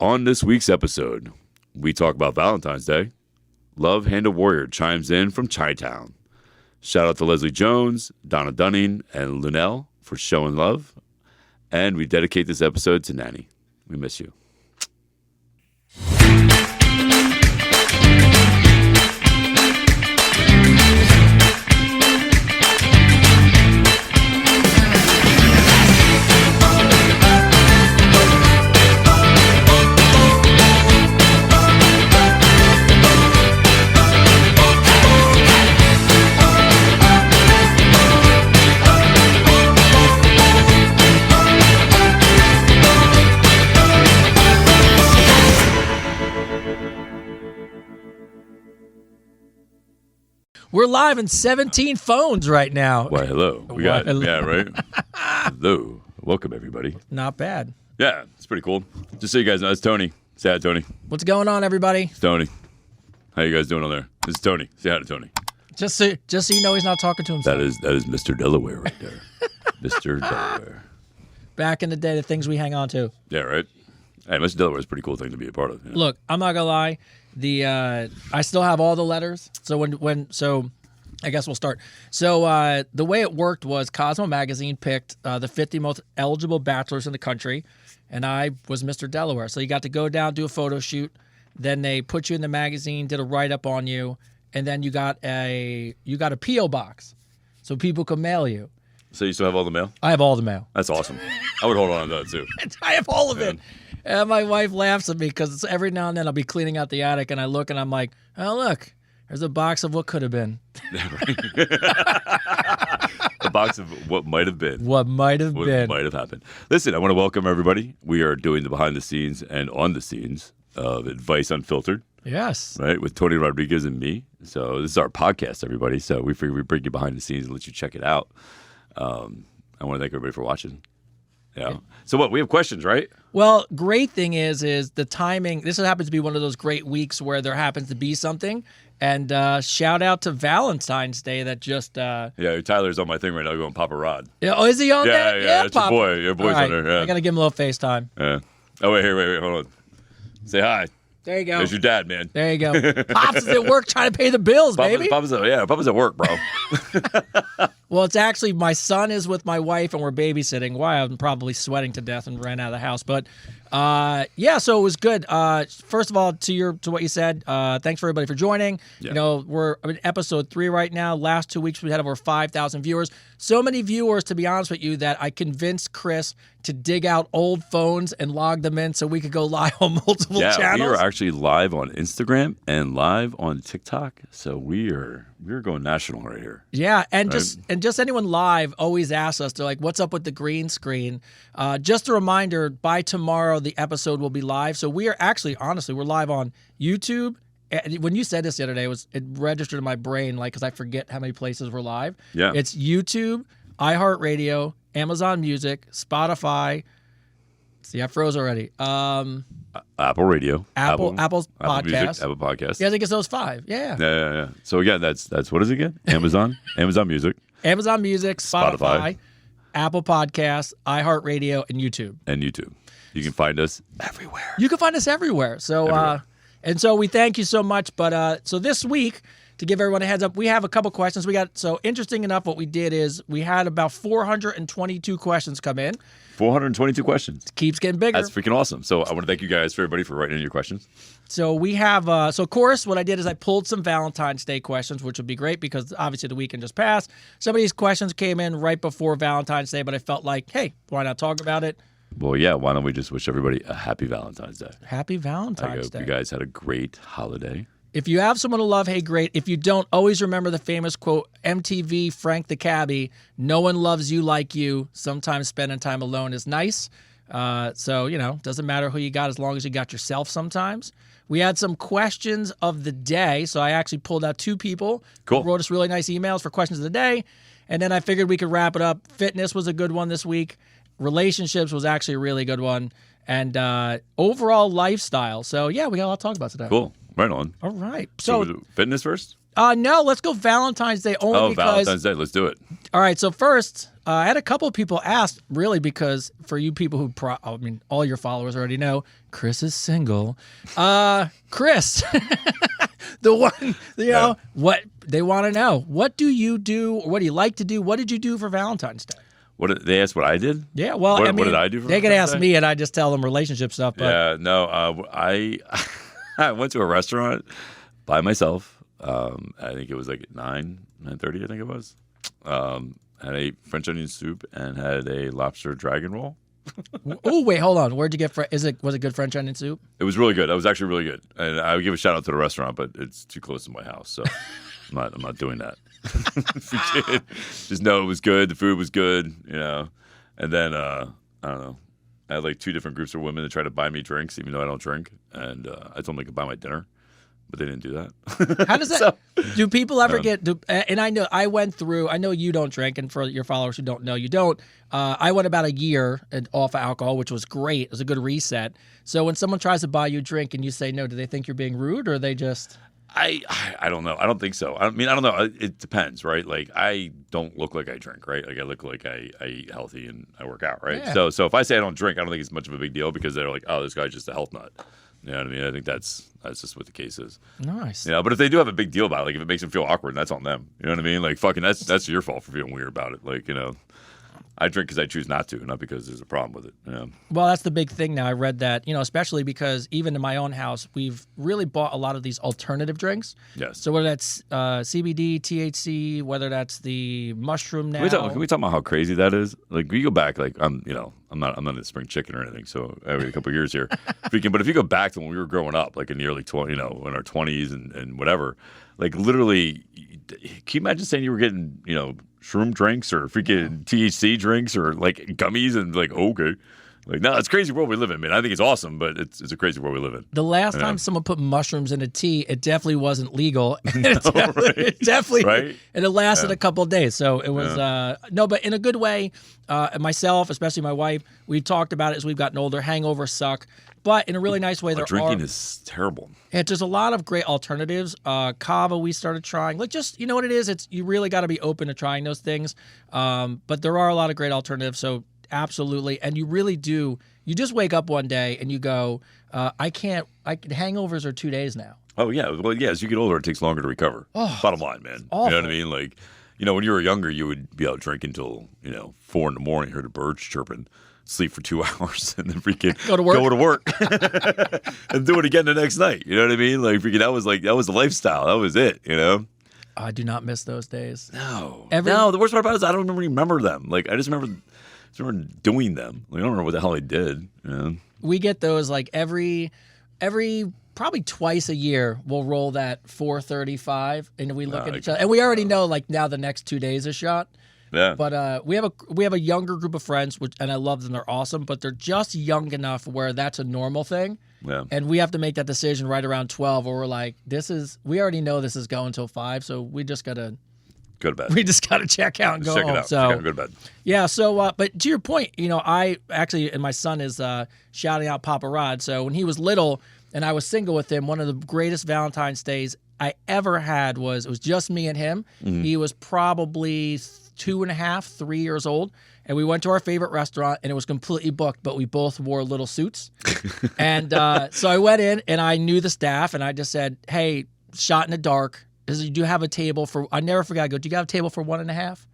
On this week's episode, we talk about Valentine's Day. Love Handle Warrior chimes in from Chi-Town. Shout out to Leslie Jones, Donna Dunning, and Lunell for showing love. And we dedicate this episode to Nanny. We miss you. We're live in 17 phones right now. Why, hello. Yeah, right? Hello. Welcome, everybody. Not bad. Yeah, it's pretty cool. Just so you guys know, it's Tony. Say hi, Tony. What's going on, everybody? It's Tony. How you guys doing on there? This is Tony. Say hi to Tony. Just so you know he's not talking to himself. That is Mr. Delaware right there. Mr. Delaware. Back in the day, the things we hang on to. Yeah, right? Hey, Mr. Delaware is a pretty cool thing to be a part of. You know? Look, I'm not going to lie. I still have all the letters. So so I guess we'll start. So the way it worked was Cosmo Magazine picked the 50 most eligible bachelors in the country, and I was Mr. Delaware. So you got to go down, do a photo shoot, then they put you in the magazine, did a write-up on you, and then you got a P.O. box so people could mail you. So you still have all the mail? I have all the mail. That's awesome. I would hold on to that, too. I have all of it. And my wife laughs at me because every now and then I'll be cleaning out the attic and I look and I'm like, oh, look, there's a box of what could have been. A box of what might have been. What might have been. What might have happened. Listen, I want to welcome everybody. We are doing the behind the scenes and on the scenes of Advice Unfiltered. Yes. Right, with Tony Rodriguez and me. So this is our podcast, everybody. So we figure we bring you behind the scenes and let you check it out. I want to thank everybody for watching. Yeah. So what? We have questions, right? Well, great thing is the timing. This happens to be one of those great weeks where there happens to be something. And shout out to Valentine's Day that just... Yeah, Tyler's on my thing right now going Papa Rod. Yeah, oh, is he on there? Yeah, that's Papa. your boy. Your boy's right. on there. Yeah. I got to give him a little FaceTime. Yeah. Oh, wait, hold on. Say hi. There you go. There's your dad, man. There you go. Pops is at work trying to pay the bills, baby. Papa's at work, bro. Well, it's actually my son is with my wife and we're babysitting. Why I'm probably sweating to death and ran out of the house. But so it was good. First of all, to what you said, thanks for everybody for joining. Yeah. You know, we're in episode 3 right now. Last 2 weeks we had over 5,000 viewers. So many viewers, to be honest with you, that I convinced Chris to dig out old phones and log them in so we could go live on multiple channels. Yeah, we are actually live on Instagram and live on TikTok. So we're going national right here. Yeah, and just anyone live always asks us, they're like, what's up with the green screen? Just a reminder, by tomorrow the episode will be live. So we are actually, honestly, we're live on YouTube. When you said this the other day, it registered in my brain, like, because I forget how many places we're live. Yeah. It's YouTube, iHeartRadio, Amazon Music, Spotify. See, I froze already. Apple Radio. Apple's podcast. Music, Apple Podcast. Yeah, I think it's those 5. Yeah. Yeah. So again, that's what is it again? Amazon Music. Amazon Music, Spotify, Apple Podcasts, iHeartRadio, and YouTube. You can find us everywhere. You can find us everywhere. So, and so we thank you so much. But so this week, to give everyone a heads up, we have a couple questions. So interesting enough, what we did is we had about 422 questions come in. 422 questions. It keeps getting bigger. That's freaking awesome. So I want to thank you guys for everybody for writing in your questions. So we have, so of course, what I did is I pulled some Valentine's Day questions, which would be great because obviously the weekend just passed. Some of these questions came in right before Valentine's Day, but I felt like, hey, why not talk about it? Well, yeah, why don't we just wish everybody a happy Valentine's Day? Happy Valentine's Day. You guys had a great holiday. If you have someone to love, hey, great. If you don't, always remember the famous quote, MTV, Frank the Cabbie, no one loves you like you. Sometimes spending time alone is nice. So, doesn't matter who you got as long as you got yourself sometimes. We had some questions of the day. So I actually pulled out 2 people who wrote us really nice emails for questions of the day. And then I figured we could wrap it up. Fitness was a good one this week. Relationships was actually a really good one. And overall lifestyle. So, yeah, we got a lot to talk about today. Cool. Right on. All right. So So, fitness first? no, let's go Valentine's Day only Oh, because. Valentine's Day. Let's do it. All right. So first, I had a couple of people ask, really, because for you people who, all your followers already know, Chris is single. Chris, the one, what they want to know. What do you do? Or what do you like to do? What did you do for Valentine's Day? They asked what I did? Yeah, well, What did I do for they could Valentine's ask Day? me, and I just tell them relationship stuff. But Yeah, no, I I went to a restaurant by myself. I think it was like at 9:30, I think it was. Had a French onion soup and had a lobster dragon roll. oh, wait, hold on. Where'd you get? Was it good French onion soup? It was really good. It was actually really good. And I would give a shout out to the restaurant, but it's too close to my house, so I'm not doing that. If you did, just know it was good. The food was good, And then I don't know. I had like 2 different groups of women that tried to buy me drinks, even though I don't drink. And I told them they could buy my dinner, but they didn't do that. How does that? Do people ever get? And I know I went through. I know you don't drink, and for your followers who don't know, you don't. I went about a year off of alcohol, which was great. It was a good reset. So when someone tries to buy you a drink and you say no, do they think you're being rude, or are they just? I don't know. I don't think so. I don't know. It depends, right? Like I don't look like I drink, right? Like I look like I eat healthy and I work out, right? Yeah. So if I say I don't drink, I don't think it's much of a big deal because they're like, oh, this guy's just a health nut. You know what I mean? I think that's just what the case is. Nice. But if they do have a big deal about it, like if it makes them feel awkward, that's on them. You know what I mean? Like fucking, that's your fault for feeling weird about it. Like I drink because I choose not to, not because there's a problem with it. Well, that's the big thing now. I read that, especially because even in my own house, we've really bought a lot of these alternative drinks. Yes. So whether that's CBD, THC, whether that's the mushroom now. Can we talk about how crazy that is? Like we go back, like I'm not a spring chicken or anything. So every couple of years here, but if you go back to when we were growing up, like in the early 20, in our 20s and whatever, like literally, can you imagine saying you were getting, shroom drinks or freaking THC drinks or like gummies and like, okay. Like, no, it's a crazy world we live in, man. I think it's awesome, but it's a crazy world we live in. The last time someone put mushrooms in a tea, it definitely wasn't legal. It definitely, right? And it lasted a couple of days. So it was, but in a good way. Myself, especially my wife, we've talked about it as we've gotten older. Hangovers suck. But in a really nice way, drinking is terrible. There's a lot of great alternatives. Kava, we started trying. Like, just, you know what it is? You really got to be open to trying those things. But there are a lot of great alternatives. So absolutely. And you really do. You just wake up one day and you go, hangovers are 2 days now. Oh, yeah. Well, yeah, as you get older, it takes longer to recover. Bottom line, man. Awful. You know what I mean? Like, when you were younger, you would be out drinking until, 4 a.m, heard a bird chirping, sleep for 2 hours, and then freaking Go to work. And do it again the next night. You know what I mean? Like, freaking, that was the lifestyle. That was it, I do not miss those days. No. No, the worst part about it is I don't remember them. Like, I just remember doing them. Like, I don't remember what the hell I did. We get those like every probably twice a year. We'll roll that 435, and we look at each other, and we already know like now the next 2 days is shot. Yeah. But we have a younger group of friends, and I love them. They're awesome, but they're just young enough where that's a normal thing. Yeah. And we have to make that decision right around 12, where we're like, we already know this is going till 5, so we just gotta go to bed. We just gotta check out and go check home. it out. So Check out and go to bed. yeah. So, but to your point, I actually, and my son is shouting out Papa Rod. So when he was little and I was single with him, one of the greatest Valentine's days I ever had was just me and him. Mm-hmm. He was probably 2.5, 3 years old. And we went to our favorite restaurant, and it was completely booked, but we both wore little suits. And so I went in, and I knew the staff, and I just said, hey, shot in the dark. Do you have a table for, I never forgot, I go, do you have a table for 1.5?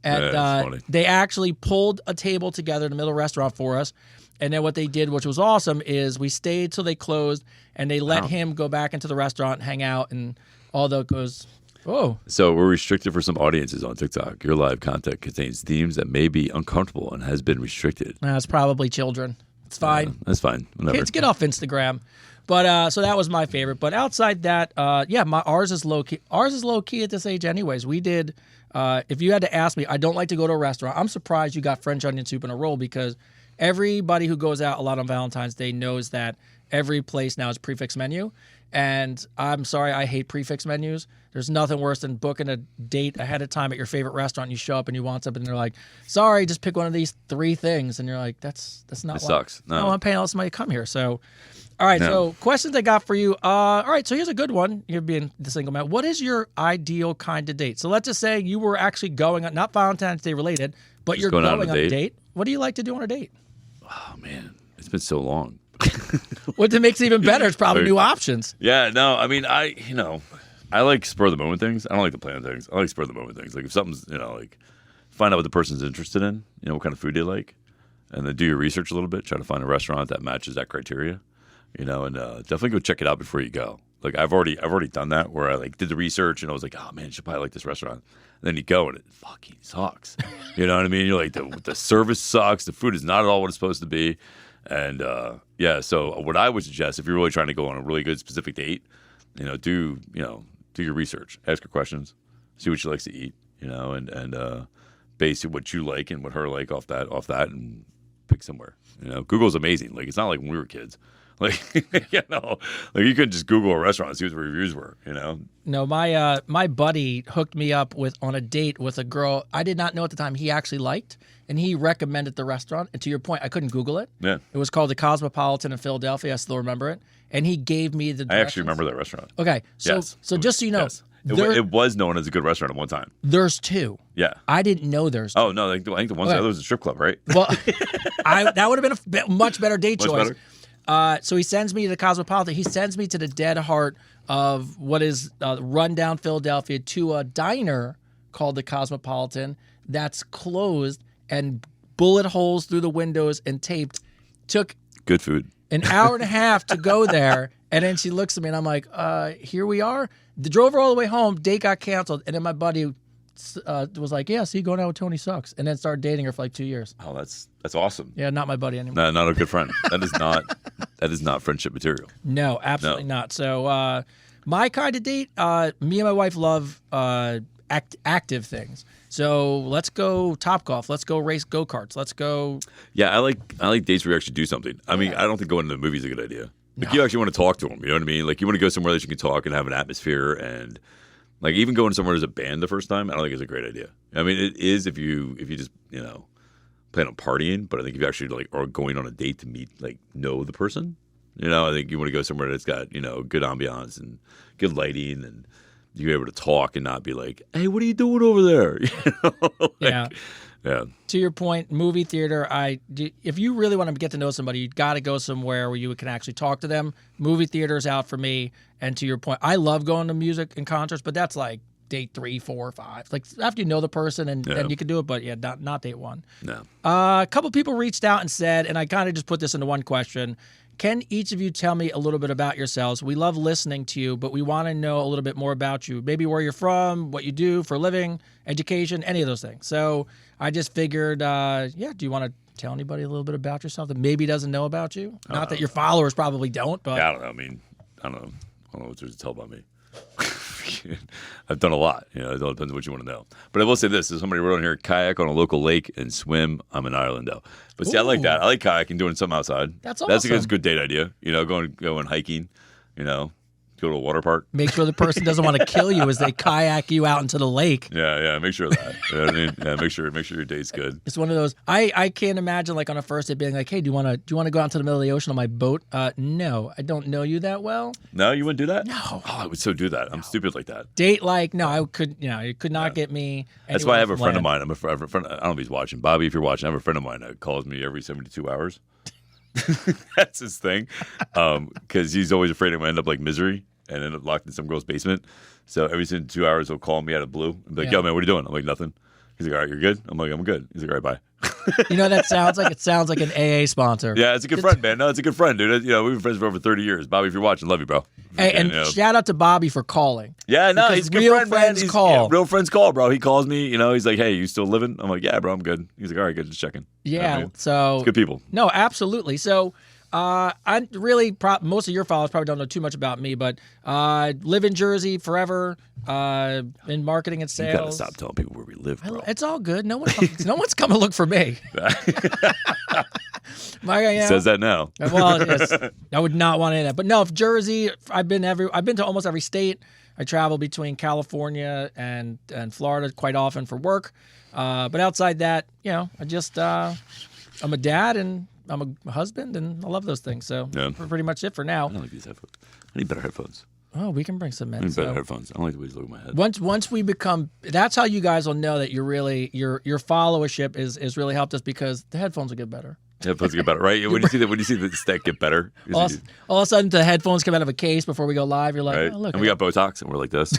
And they actually pulled a table together in the middle of the restaurant for us. And then what they did, which was awesome, is we stayed till they closed, and they let him go back into the restaurant and hang out, and all that goes... Oh. So we're restricted for some audiences on TikTok. Your live content contains themes that may be uncomfortable and has been restricted. It's probably children. It's fine. That's fine. Whatever. Kids, get off Instagram. But so that was my favorite. But outside that, ours is low key. Ours is low key at this age, anyways. We did. If you had to ask me, I don't like to go to a restaurant. I'm surprised you got French onion soup and a roll because everybody who goes out a lot on Valentine's Day knows that every place now is prefix menu. And I'm sorry, I hate prefix menus. There's nothing worse than booking a date ahead of time at your favorite restaurant. And you show up and you want something, and they're like, "Sorry, just pick one of these 3 things." And you're like, "That's not." It sucks. No, I'm paying all this money to come here. So, all right. So, questions I got for you. All right. So here's a good one. You're being the single man. What is your ideal kind of date? So let's just say you were actually going on, not Valentine's Day related, but Just you're going going on on a a date? date. What do you like to do on a date? Oh man, it's been so long. What makes it even better is probably new options. Yeah, no, I mean, I like spur of the moment things. I don't like to plan things. I like spur of the moment things. Like if something's, like find out what the person's interested in, what kind of food they like, and then do your research a little bit. Try to find a restaurant that matches that criteria, and definitely go check it out before you go. Like I've already done that where I like did the research and I was like, oh man, you should probably like this restaurant. And then you go and it fucking sucks. You know what I mean? You're like the service sucks. The food is not at all what it's supposed to be. And so what I would suggest if you're really trying to go on a really good specific date, do your research, ask her questions, see what she likes to eat, and base what you like and what her like off that, and pick somewhere. Google's amazing. Like it's not like when we were kids. Like like you couldn't just Google a restaurant and see what the reviews were. No, my buddy hooked me up on a date with a girl I did not know at the time he actually liked, and he recommended the restaurant. And to your point, I couldn't Google it. Yeah, it was called the Cosmopolitan in Philadelphia. I still remember it. And he gave me the directions. I actually remember that restaurant. Okay, so Yes. just so you know, Yes. It was known as a good restaurant at one time. there's 2. Yeah. I didn't know there's 2. Oh no, I think the one other was a strip club, right? Well, that would have been a much better date Much choice. better? So he sends me to the Cosmopolitan. He sends me to the dead heart of what is rundown Philadelphia to a diner called the Cosmopolitan that's closed and bullet holes through the windows and taped. Took Good food. an hour and a half to go there. And then she looks at me and I'm like, here we are. Drove her all the way home. Date got canceled. And then my buddy was like, yeah, see, going out with Tony sucks. And then started dating her for like 2 years. Oh, that's awesome. Yeah, not my buddy anymore. No, not a good friend. That is not friendship material. No, absolutely not. So my kind of date, me and my wife love active things. So let's go Topgolf. Let's go race go-karts. Let's go. Yeah, I like dates where you actually do something. I mean, I don't think going to the movie is a good idea. Like you actually want to talk to them. You know what I mean? Like you want to go somewhere that you can talk and have an atmosphere, and like even going somewhere as a band the first time, I don't think it's a great idea. I mean, it is if you just plan on partying, but I think if you actually like are going on a date to know the person, I think you want to go somewhere that's got good ambiance and good lighting, and you're able to talk and not be like, hey, what are you doing over there? Yeah. Yeah. To your point, movie theater, if you really want to get to know somebody, you got to go somewhere where you can actually talk to them. Movie theater is out for me. And to your point, I love going to music and concerts, but that's like date 3, 4, 5. Like after you know the person and you can do it, but yeah, not date 1. No. A couple people reached out and said, and I kind of just put this into one question, can each of you tell me a little bit about yourselves? We love listening to you, but we want to know a little bit more about you. Maybe where you're from, what you do for a living, education, any of those things. So I just figured, do you want to tell anybody a little bit about yourself that maybe doesn't know about you? Not that your followers probably don't, but... Yeah, I don't know. I mean, I don't know what there's to tell about me. I've done a lot. It all depends on what you want to know. But I will say this. There's somebody wrote on here, kayak on a local lake and swim. I'm in Ireland, though. But see, I like that. I like kayaking, doing something outside. That's That's awesome. a good date idea. Going hiking, go to a water park. Make sure the person doesn't want to kill you as they kayak you out into the lake. Yeah, make sure of that. You know what I mean? Yeah, make sure your date's good. It's one of those. I can't imagine like on a first date being like, hey, do you want to go out into the middle of the ocean on my boat? No, I don't know you that well. No, you wouldn't do that? No. Oh, I would so do that. I'm stupid like that. Date like no, I could. You could not get me. That's why I have a friend of land. mine. I have a friend. I don't know if he's watching. Bobby, if you're watching, I have a friend of mine that calls me every 72 hours. That's his thing, because he's always afraid I'm gonna end up like Misery and end up locked in some girl's basement. So every 2 hours he'll call me out of the blue and be like, "Yo, man, what are you doing?" I'm like, "Nothing." He's like, "All right, you're good." I'm like, "I'm good." He's like, "All right, bye." That sounds like an AA sponsor. Yeah, it's a good friend, man. No, it's a good friend, dude. We've been friends for over 30 years. Bobby, if you're watching, love you, bro. Hey, and shout out to Bobby for calling. Yeah, no, Because he's a good real friend, man. friends call. Real friends call, bro. He calls me, he's like, "Hey, you still living?" I'm like, "Yeah, bro, I'm good." He's like, "All right, good, just checking." Yeah, so it's good people. No, absolutely. So I really most of your followers probably don't know too much about me, but live in Jersey forever, in marketing and sales. You gotta stop telling people where we live, bro. It's all good. No one's coming to look for me. Says that now. Well, yes, I would not want any of that. But no, if Jersey, I've been to almost every state. I travel between California and Florida quite often for work. But outside that, I just I'm a dad and I'm a husband and I love those things. So that's pretty much it for now. I don't like these headphones. I need better headphones. Oh, we can bring some in. I need better headphones. I don't like the way you look at my head. Once we become, that's how you guys will know that you're really your followership is really helped us because the headphones will get better. Headphones get better, right? When you see the stack get better, all of a sudden the headphones come out of a case before we go live. You're like, right? oh, look. And we got Botox, and we're like this.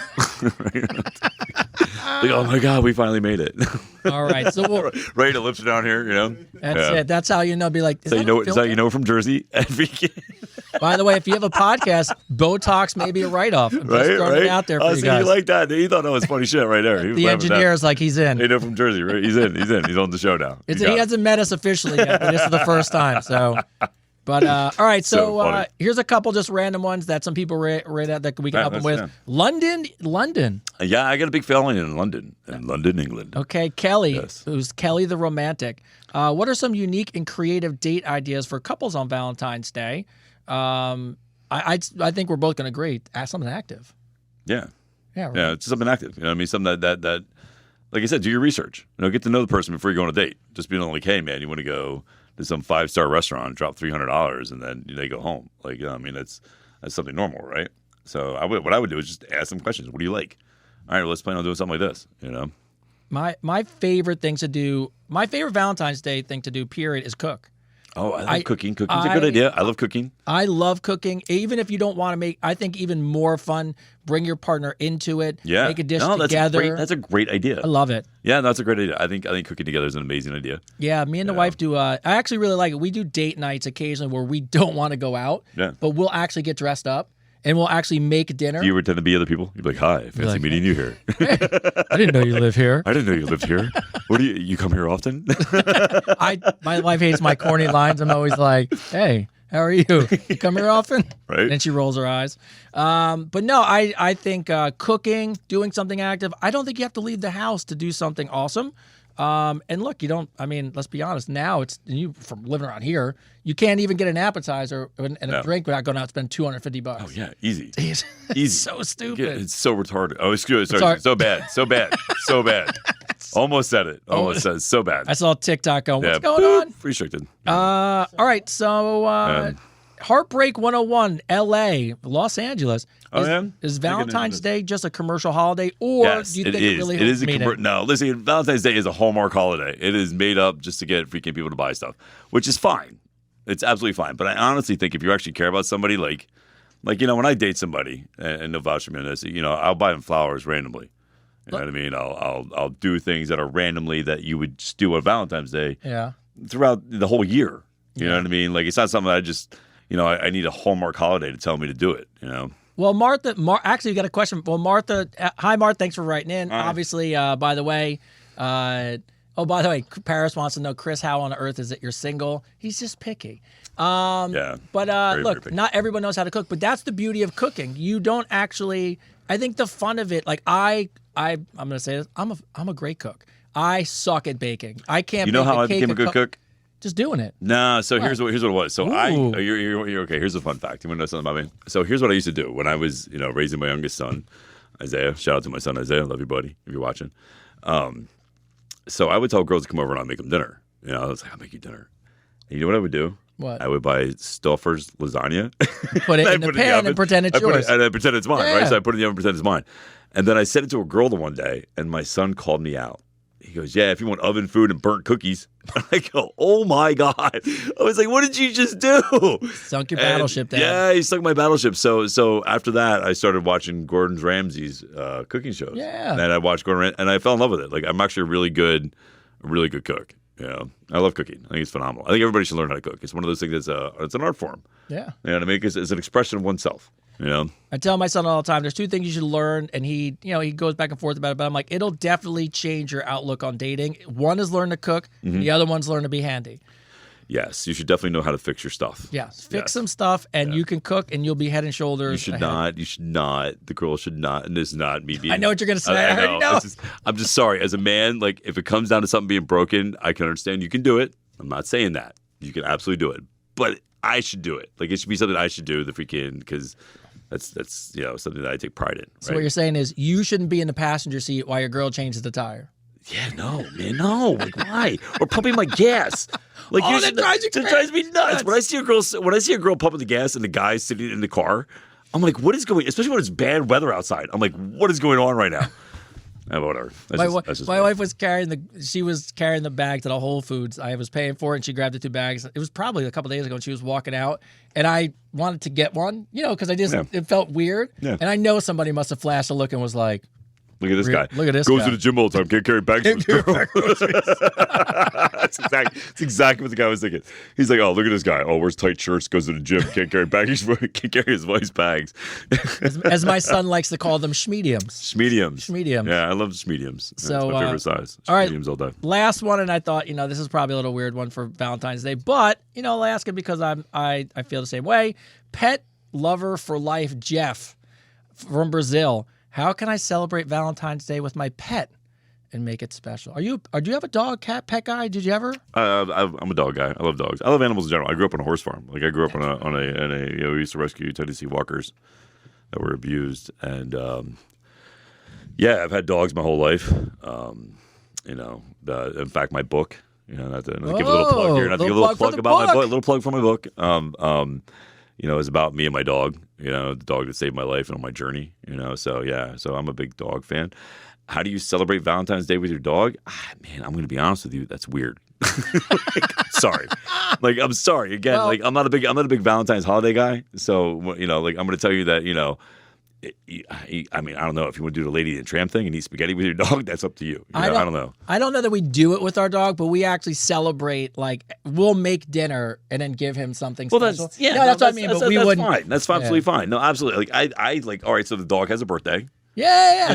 Like, oh my God, we finally made it. All right, so we'll, right, the lips are down here, That's it. That's how you know. Be like, so you know from Jersey. By the way, if you have a podcast, Botox may be a write-off. I'm just throwing it out there for you guys. You like that? You thought that was funny shit right there. The engineer is like, he's in. They know from Jersey, right? He's in. He's on the show now. He hasn't met us officially yet, but this is the first time. So, but all right. So here's a couple just random ones that some people rate out that we can help them with. Yeah. London. Yeah, I got a big following in London, England. Okay, Kelly, who's Kelly the Romantic. What are some unique and creative date ideas for couples on Valentine's Day? I think we're both going to agree. Ask something active. Yeah. Yeah. Right. Yeah. It's something active. You know what I mean? Something that, like I said, do your research. Get to know the person before you go on a date. Just being like, hey, man, you want to go to some 5-star restaurant, drop $300, and then they go home. Like, that's something normal, right? So what I would do is just ask them questions. What do you like? All right, well, let's plan on doing something like this. My favorite thing to do, my favorite Valentine's Day thing to do, period, is cook. Oh, I like cooking. Cooking's a good idea. I love cooking. I love cooking. Even if you don't want to make, I think even more fun, bring your partner into it. Yeah. Make a dish together. That's a great idea. I love it. Yeah, that's a great idea. I think cooking together is an amazing idea. Yeah, me and the wife do, I actually really like it. We do date nights occasionally where we don't want to go out, but we'll actually get dressed up. And we'll actually make dinner. Do you pretend to be other people? You'd be like, hi, fancy meeting you here. Hey, I didn't know you live here. I didn't know you lived here. What do you come here often? My wife hates my corny lines. I'm always like, hey, how are you? You come here often? Right. And she rolls her eyes. But no, I think cooking, doing something active, I don't think you have to leave the house to do something awesome. And look, let's be honest. Now you from living around here, you can't even get an appetizer and a drink without going out and spend $250. Oh yeah, easy. Easy. So stupid. Yeah, it's so retarded. Oh, excuse me. Sorry. So bad. So bad. Almost said it. Almost said it. So bad. I saw TikTok going, what's going on? Restricted. All right. So, Heartbreak 101, LA, Los Angeles. Is Valentine's Day just a commercial holiday, or do you think it really helps meet it? No, listen, Valentine's Day is a Hallmark holiday. It is made up just to get freaking people to buy stuff, which is fine. It's absolutely fine. But I honestly think if you actually care about somebody, like when I date somebody, and they'll vouch for me on this, I'll buy them flowers randomly. You know what I mean? I'll do things that are randomly that you would just do on Valentine's Day. Yeah. Throughout the whole year. You know what I mean? Like, it's not something that I just, I need a Hallmark holiday to tell me to do it, Well, Martha, actually, you got a question. Well, Martha, hi, Martha. Thanks for writing in. Obviously, by the way, Paris wants to know, Chris, how on earth is it you're single? He's just picky. Yeah. But very look, picky. not everyone knows how to cook, but that's the beauty of cooking. You don't actually, I think the fun of it, like I'm going to say this, I'm a great cook. I suck at baking. I can't You know bake how a I became a good cook? Just doing it. No, so here's what it was. So Ooh. you're okay. Here's a fun fact. You want to know something about me? So here's what I used to do when I was, raising my youngest son, Isaiah. Shout out to my son Isaiah. Love you, buddy, if you're watching. So I would tell girls to come over and I'd make them dinner. I was like, I'll make you dinner. And you know what I would do? What? I would buy Stouffer's lasagna. Put it in the pan and pretend it's yours. And I pretend it's mine, Yeah. right? So I put it in the oven and pretend it's mine. And then I said it to a girl the one day, and my son called me out. He goes, yeah, if you want oven food and burnt cookies. I go, oh my God. I was like, what did you just do? Sunk your battleship, Dad. Yeah, he sunk my battleship. So after that, I started watching Gordon Ramsay's cooking shows. Yeah. And I watched Gordon Ramsay, and I fell in love with it. Like, I'm actually a really good cook. I love cooking. I think it's phenomenal. I think everybody should learn how to cook. It's one of those things that's it's an art form. Yeah. You know what I mean? It's an expression of oneself. I tell my son all the time, there's two things you should learn, and he goes back and forth about it, but I'm like, it'll definitely change your outlook on dating. One is learn to cook, the other one's learn to be handy. Yes, you should definitely know how to fix your stuff. Yeah, fix some stuff, and you can cook, and you'll be head and shoulders. You should not. The girl should not. And this is not me being. I know what you're going to say. I already know. I'm just sorry. As a man, like, if it comes down to something being broken, I can understand you can do it. I'm not saying that. You can absolutely do it. But I should do it. Like, it should be something I should do the freaking, because that's something that I take pride in. So right? what you're saying is you shouldn't be in the passenger seat while your girl changes the tire. Yeah, no, man, no. Like, why? Or pumping my gas. Like, that drives you that drives me nuts. When I see a girl pumping the gas and the guy sitting in the car, I'm like, what is going? Especially when it's bad weather outside. I'm like, what is going on right now? Whatever. My wife was carrying the bag to the Whole Foods. I was paying for it, and she grabbed the 2 bags. It was probably a couple days ago, and she was walking out, and I wanted to get one, because it felt weird. Yeah. And I know somebody must have flashed a look and was like, look at this guy. Look at this Goes guy. to the gym all the time. Can't carry bags. That's exactly what the guy was thinking. He's like, oh, look at this guy. Oh, wears tight shirts. Goes to the gym. Can't carry bags. Can't carry his wife's bags. as my son likes to call them schmediums. Schmediums. Yeah, I love schmediums. So, that's my favorite size. All right. Schmediums all day. Last one, and I thought, this is probably a little weird one for Valentine's Day, but, I'll ask it because I feel the same way. Pet lover for life, Jeff from Brazil. How can I celebrate Valentine's Day with my pet and make it special? Do you have a dog, cat, pet guy? Did you ever? I'm a dog guy. I love dogs. I love animals in general. I grew up on a horse farm. Like, I grew up we used to rescue Tennessee Walkers that were abused, and I've had dogs my whole life. In fact, my book. Not to give a little plug here. Not to give a little plug about my book. A little plug for my book. It's about me and my dog. The dog that saved my life and on my journey. So I'm a big dog fan. How do you celebrate Valentine's Day with your dog? Man, I'm going to be honest with you. That's weird. Sorry. I'm sorry. Again, I'm not a big Valentine's holiday guy. So, I'm going to tell you that, I don't know if you want to do the Lady and Tramp thing and eat spaghetti with your dog. That's up to you. I don't know. I don't know that we do it with our dog, but we actually celebrate. We'll make dinner and then give him something special. That's what I mean. But we wouldn't. Fine. That's absolutely fine. No, absolutely. All right. So the dog has a birthday. Yeah.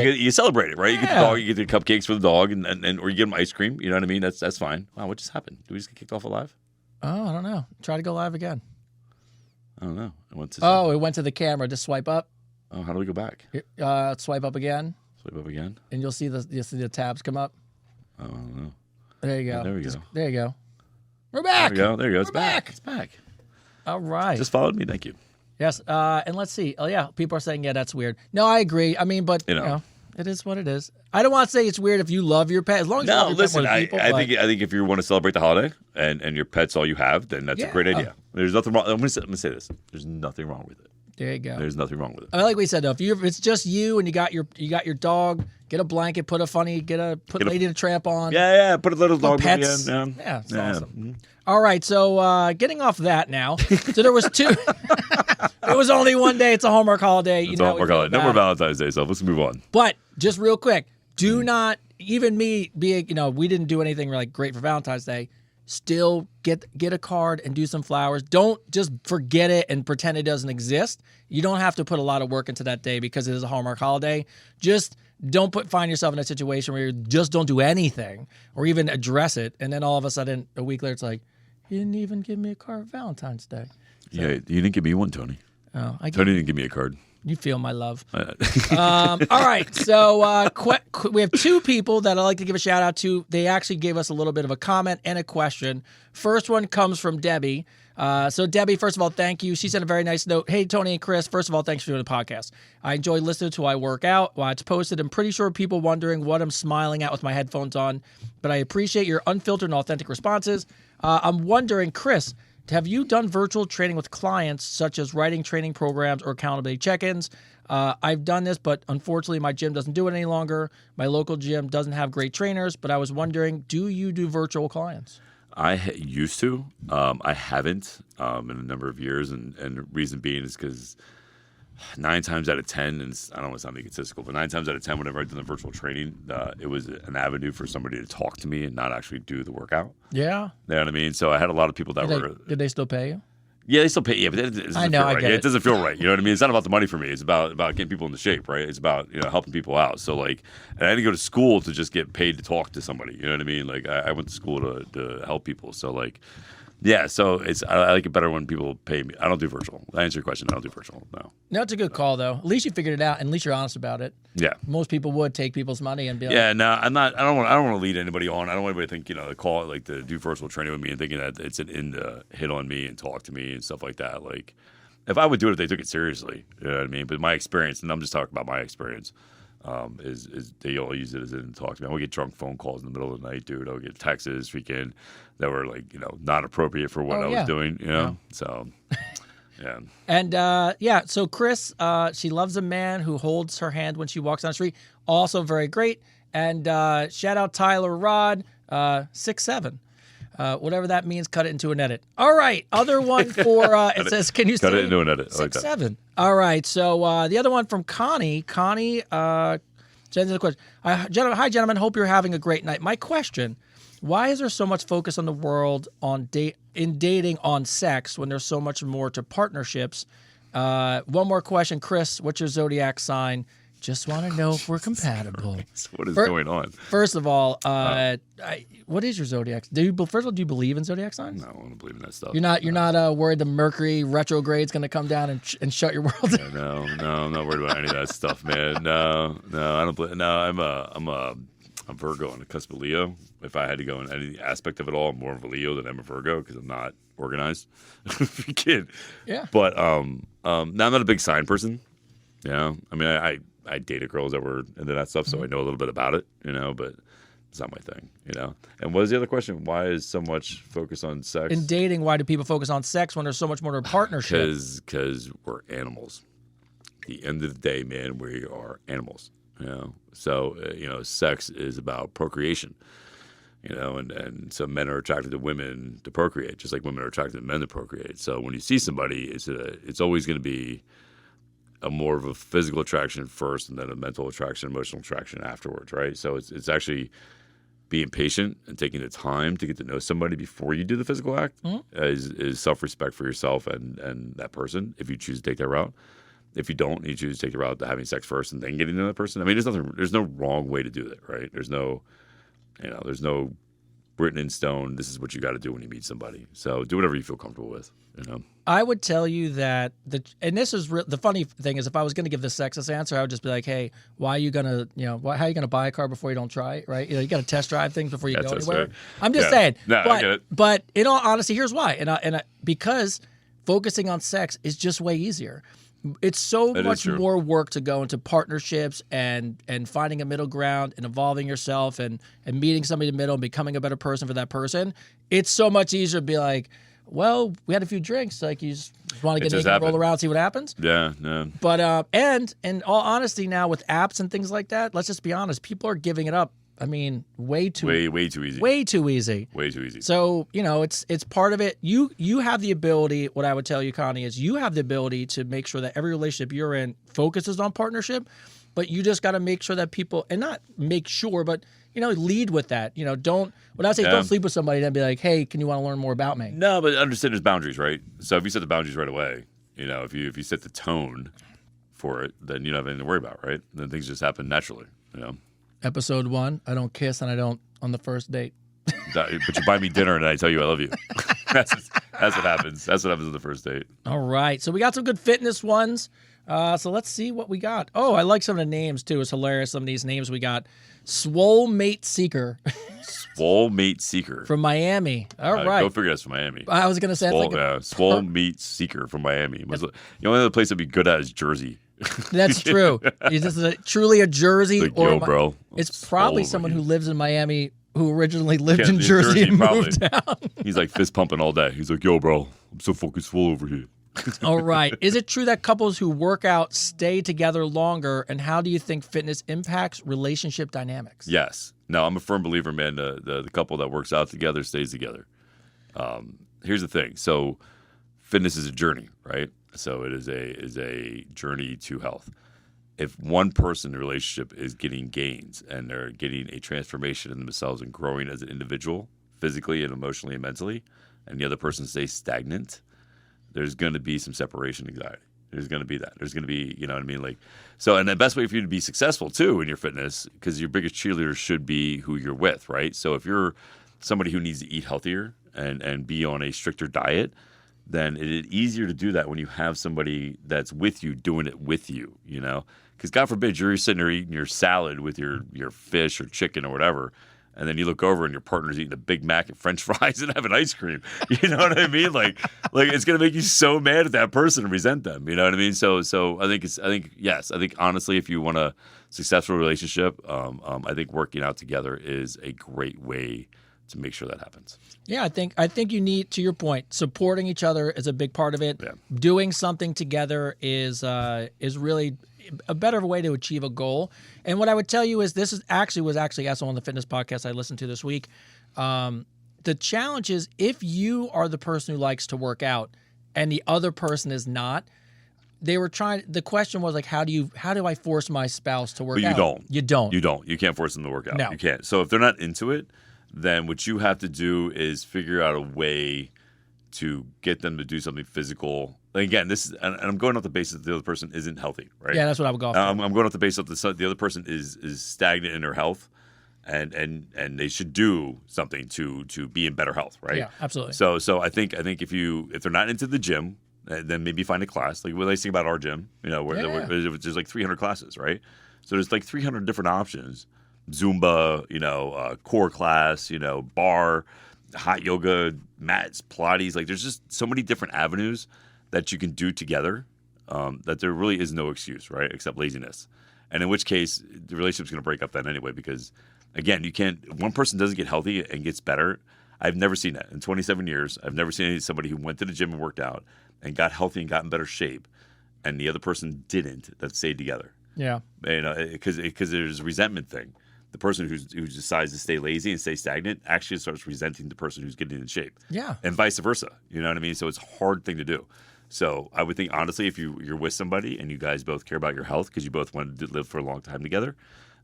You celebrate it, right? You get the dog, you get the cupcakes for the dog, and or you get him ice cream. You know what I mean? That's fine. Wow, what just happened? Did we just get kicked off alive? Oh, I don't know. Try to go live again. I don't know. It went to the camera. Just swipe up. Oh, how do we go back? Swipe up again. Swipe up again. And you'll see the tabs come up. Oh, I don't know. There you go. There we go. There you go. We're back. There you go. It's back. It's back. All right. Just followed me. Thank you. Yes. And let's see. Oh, yeah. People are saying, that's weird. No, I agree. I mean, but, it is what it is. I don't want to say it's weird if you love your pet. As long as you love your pet more than people. I think if you want to celebrate the holiday and your pet's all you have, then that's a great idea. There's nothing wrong. I'm going to say this. There's nothing wrong with it. There you go. There's nothing wrong with it. I mean, like we said though, if it's just you and you got your dog, get a blanket, put Lady and a Tramp on. Yeah. Put a little dog pets. in. Yeah, it's awesome. Mm-hmm. All right, so getting off that now. So there was two. It was only one day. It's a Hallmark holiday. It's a Hallmark holiday. No more Valentine's Day, so let's move on. But just real quick, do not even me being we didn't do anything like great for Valentine's Day. Still get a card and do some flowers. Don't just forget it and pretend it doesn't exist. You don't have to put a lot of work into that day because it is a Hallmark holiday. Just don't find yourself in a situation where you just don't do anything or even address it. And then all of a sudden, a week later, it's like, you didn't even give me a card for Valentine's Day. So, yeah, you didn't give me one, Tony. Oh, Tony didn't give me a card. You feel my love. All right. So we have two people that I'd like to give a shout out to. They actually gave us a little bit of a comment and a question. First one comes from Debbie. So Debbie, first of all, thank you. She sent a very nice note. Hey, Tony and Chris, first of all, thanks for doing the podcast. I enjoy listening to I work out. While it's posted, I'm pretty sure people wondering what I'm smiling at with my headphones on, but I appreciate your unfiltered and authentic responses. I'm wondering, Chris, have you done virtual training with clients, such as writing training programs or accountability check-ins? I've done this, but unfortunately my gym doesn't do it any longer. My local gym doesn't have great trainers, but I was wondering, do you do virtual clients? I used to. I haven't in a number of years, and the reason being is because 9 times out of 10, and I don't want to sound egotistical, but 9 times out of 10, whenever I've done the virtual training, it was an avenue for somebody to talk to me and not actually do the workout. Yeah. You know what I mean? So I had a lot of people that Did they still pay you? Yeah, they still pay. Yeah, but it doesn't I know, feel I right. get It doesn't feel right. You know what I mean? It's not about the money for me. It's about getting people into shape, right? It's about helping people out. So and I didn't go to school to just get paid to talk to somebody. You know what I mean? I went to school to help people. So Yeah, so I like it better when people pay me. I don't do virtual. I answer your question. I don't do virtual. No. No, it's a good call though. At least you figured it out, and at least you're honest about it. Yeah. Most people would take people's money and be like, Yeah, no, I'm not. I don't want to lead anybody on. I don't want anybody to think, they call it like to do virtual training with me and thinking that it's an in to hit on me and talk to me and stuff like that. Like, if I would do it if they took it seriously, you know what I mean? But my experience, and I'm just talking about my experience, is they all use it as in to talk to me. I would get drunk phone calls in the middle of the night, dude. I would get texts this weekend that were like, not appropriate for what I was doing, So, yeah. And so Chris, she loves a man who holds her hand when she walks down the street. Also very great. And shout out Tyler Rod, 6'7". Whatever that means, cut it into an edit. All right. Other one for, it says, can you cut it into an edit? I like that. 6'7". All right. So the other one from Connie. Connie sends in a question. Hi, gentlemen. Hope you're having a great night. My question, why is there so much focus on the world in dating on sex when there's so much more to partnerships? One more question. Chris, what's your zodiac sign? Just want to know if we're compatible. What is going on? First of all, what is your zodiac? First of all, do you believe in zodiac signs? No, I don't believe in that stuff. You're not worried the Mercury retrograde is going to come down and shut your world down? No, I'm not worried about any of that stuff, man. No, I don't believe. No, I'm a Virgo on the cusp of Leo. If I had to go in any aspect of it all, I'm more of a Leo than I'm a Virgo because I'm not organized. Kid. Yeah. But no, I'm not a big sign person. Yeah. I mean, I dated girls that were into that stuff, so I know a little bit about it, but it's not my thing, And what is the other question? Why is so much focus on sex? In dating, why do people focus on sex when there's so much more to a partnership? Because we're animals. At the end of the day, man, we are animals, So, sex is about procreation, and so men are attracted to women to procreate, just like women are attracted to men to procreate. So when you see somebody, it's always going to be a more of a physical attraction first and then a mental attraction, emotional attraction afterwards, right? So it's actually being patient and taking the time to get to know somebody before you do the physical act is self-respect for yourself and that person if you choose to take that route. If you don't, you choose to take the route to having sex first and then getting to know that person. I mean, there's no wrong way to do that, right? There's no written in stone, this is what you got to do when you meet somebody. So do whatever you feel comfortable with, I would tell you that, and this is the funny thing is if I was going to give the sexist answer, I would just be like, hey, why are you going to, how are you going to buy a car before you don't try it, right? You got to test drive things before you go anywhere. Right. I'm just saying. No, I get it. But in all honesty, here's why. Because focusing on sex is just way easier. It's so much more work to go into partnerships and finding a middle ground and evolving yourself and meeting somebody in the middle and becoming a better person for that person. It's so much easier to be like, well, we had a few drinks. Like, you just want to get naked and roll around, see what happens. Yeah, no. But, and in all honesty now with apps and things like that, let's just be honest, people are giving it up. I mean, way too easy. Way too easy. So, it's part of it. You have the ability, what I would tell you, Connie, is you have the ability to make sure that every relationship you're in focuses on partnership, but you just got to make sure that people, and not make sure, but, lead with that. Don't sleep with somebody and then be like, hey, can you want to learn more about me? No, but understand there's boundaries, right? So if you set the boundaries right away, if you set the tone for it, then you don't have anything to worry about, right? Then things just happen naturally, Episode 1, I don't kiss and I don't on the first date. But you buy me dinner and I tell you I love you. That's what happens. That's what happens on the first date. All right. So we got some good fitness ones. So let's see what we got. Oh, I like some of the names too. It's hilarious. Some of these names we got. Swole Mate Seeker. Swole Mate Seeker. From Miami. All right. Go figure that's from Miami. I was going to say. Swole Mate Seeker from Miami. The only other place that'd be good at is Jersey. That's true. Is this truly a Jersey? Like, yo, bro. It's probably someone who lives in Miami who originally lived in Jersey and moved down. He's like fist pumping all day. He's like, yo, bro, I'm so fucking swole over here. All right. Is it true that couples who work out stay together longer? And how do you think fitness impacts relationship dynamics? Yes. No, I'm a firm believer, man. The couple that works out together stays together. Here's the thing. So fitness is a journey, right? So it is a journey to health. If one person in the relationship is getting gains and they're getting a transformation in themselves and growing as an individual, physically and emotionally and mentally, and the other person stays stagnant, there's going to be some separation anxiety. There's going to be that. There's going to be, you know what I mean? Like, so, and the best way for you to be successful too in your fitness, because your biggest cheerleader should be who you're with, right? So if you're somebody who needs to eat healthier and be on a stricter diet, then it is easier to do that when you have somebody that's with you doing it with you, you know? Because God forbid you're sitting there eating your salad with your fish or chicken or whatever, and then you look over and your partner's eating a Big Mac and French fries and having ice cream. You know what I mean? Like it's gonna make you so mad at that person and resent them. You know what I mean? So I think honestly, if you want a successful relationship, I think working out together is a great way to make sure that happens. Yeah, I think you need, to your point, supporting each other is a big part of it. Yeah. Doing something together is really a better way to achieve a goal. And what I would tell you is this was actually asked on the fitness podcast I listened to this week. The challenge is if you are the person who likes to work out and the other person is not, the question was like, how do I force my spouse to work out? But you don't. You can't force them to work out. No. You can't. So if they're not into it, then what you have to do is figure out a way to get them to do something physical. And again, and I'm going off the basis that the other person isn't healthy, right? Yeah, that's what I would go off. I'm going off the basis that the other person is stagnant in their health, and they should do something to be in better health, right? Yeah, absolutely. So I think if they're not into the gym, then maybe find a class. Like what I think about our gym, you know, where there's like 300 classes, right? So there's like 300 different options. Zumba, you know, core class, you know, bar, hot yoga, mats, Pilates. Like there's just so many different avenues that you can do together that there really is no excuse, right? Except laziness. And in which case the relationship's going to break up then anyway, because again, one person doesn't get healthy and gets better. I've never seen that in 27 years. I've never seen somebody who went to the gym and worked out and got healthy and got in better shape, and the other person didn't, that stayed together. Yeah. You know, because there's a resentment thing. The person who decides to stay lazy and stay stagnant actually starts resenting the person who's getting in shape. Yeah. And vice versa. You know what I mean? So it's a hard thing to do. So I would think, honestly, if you're with somebody and you guys both care about your health because you both want to live for a long time together,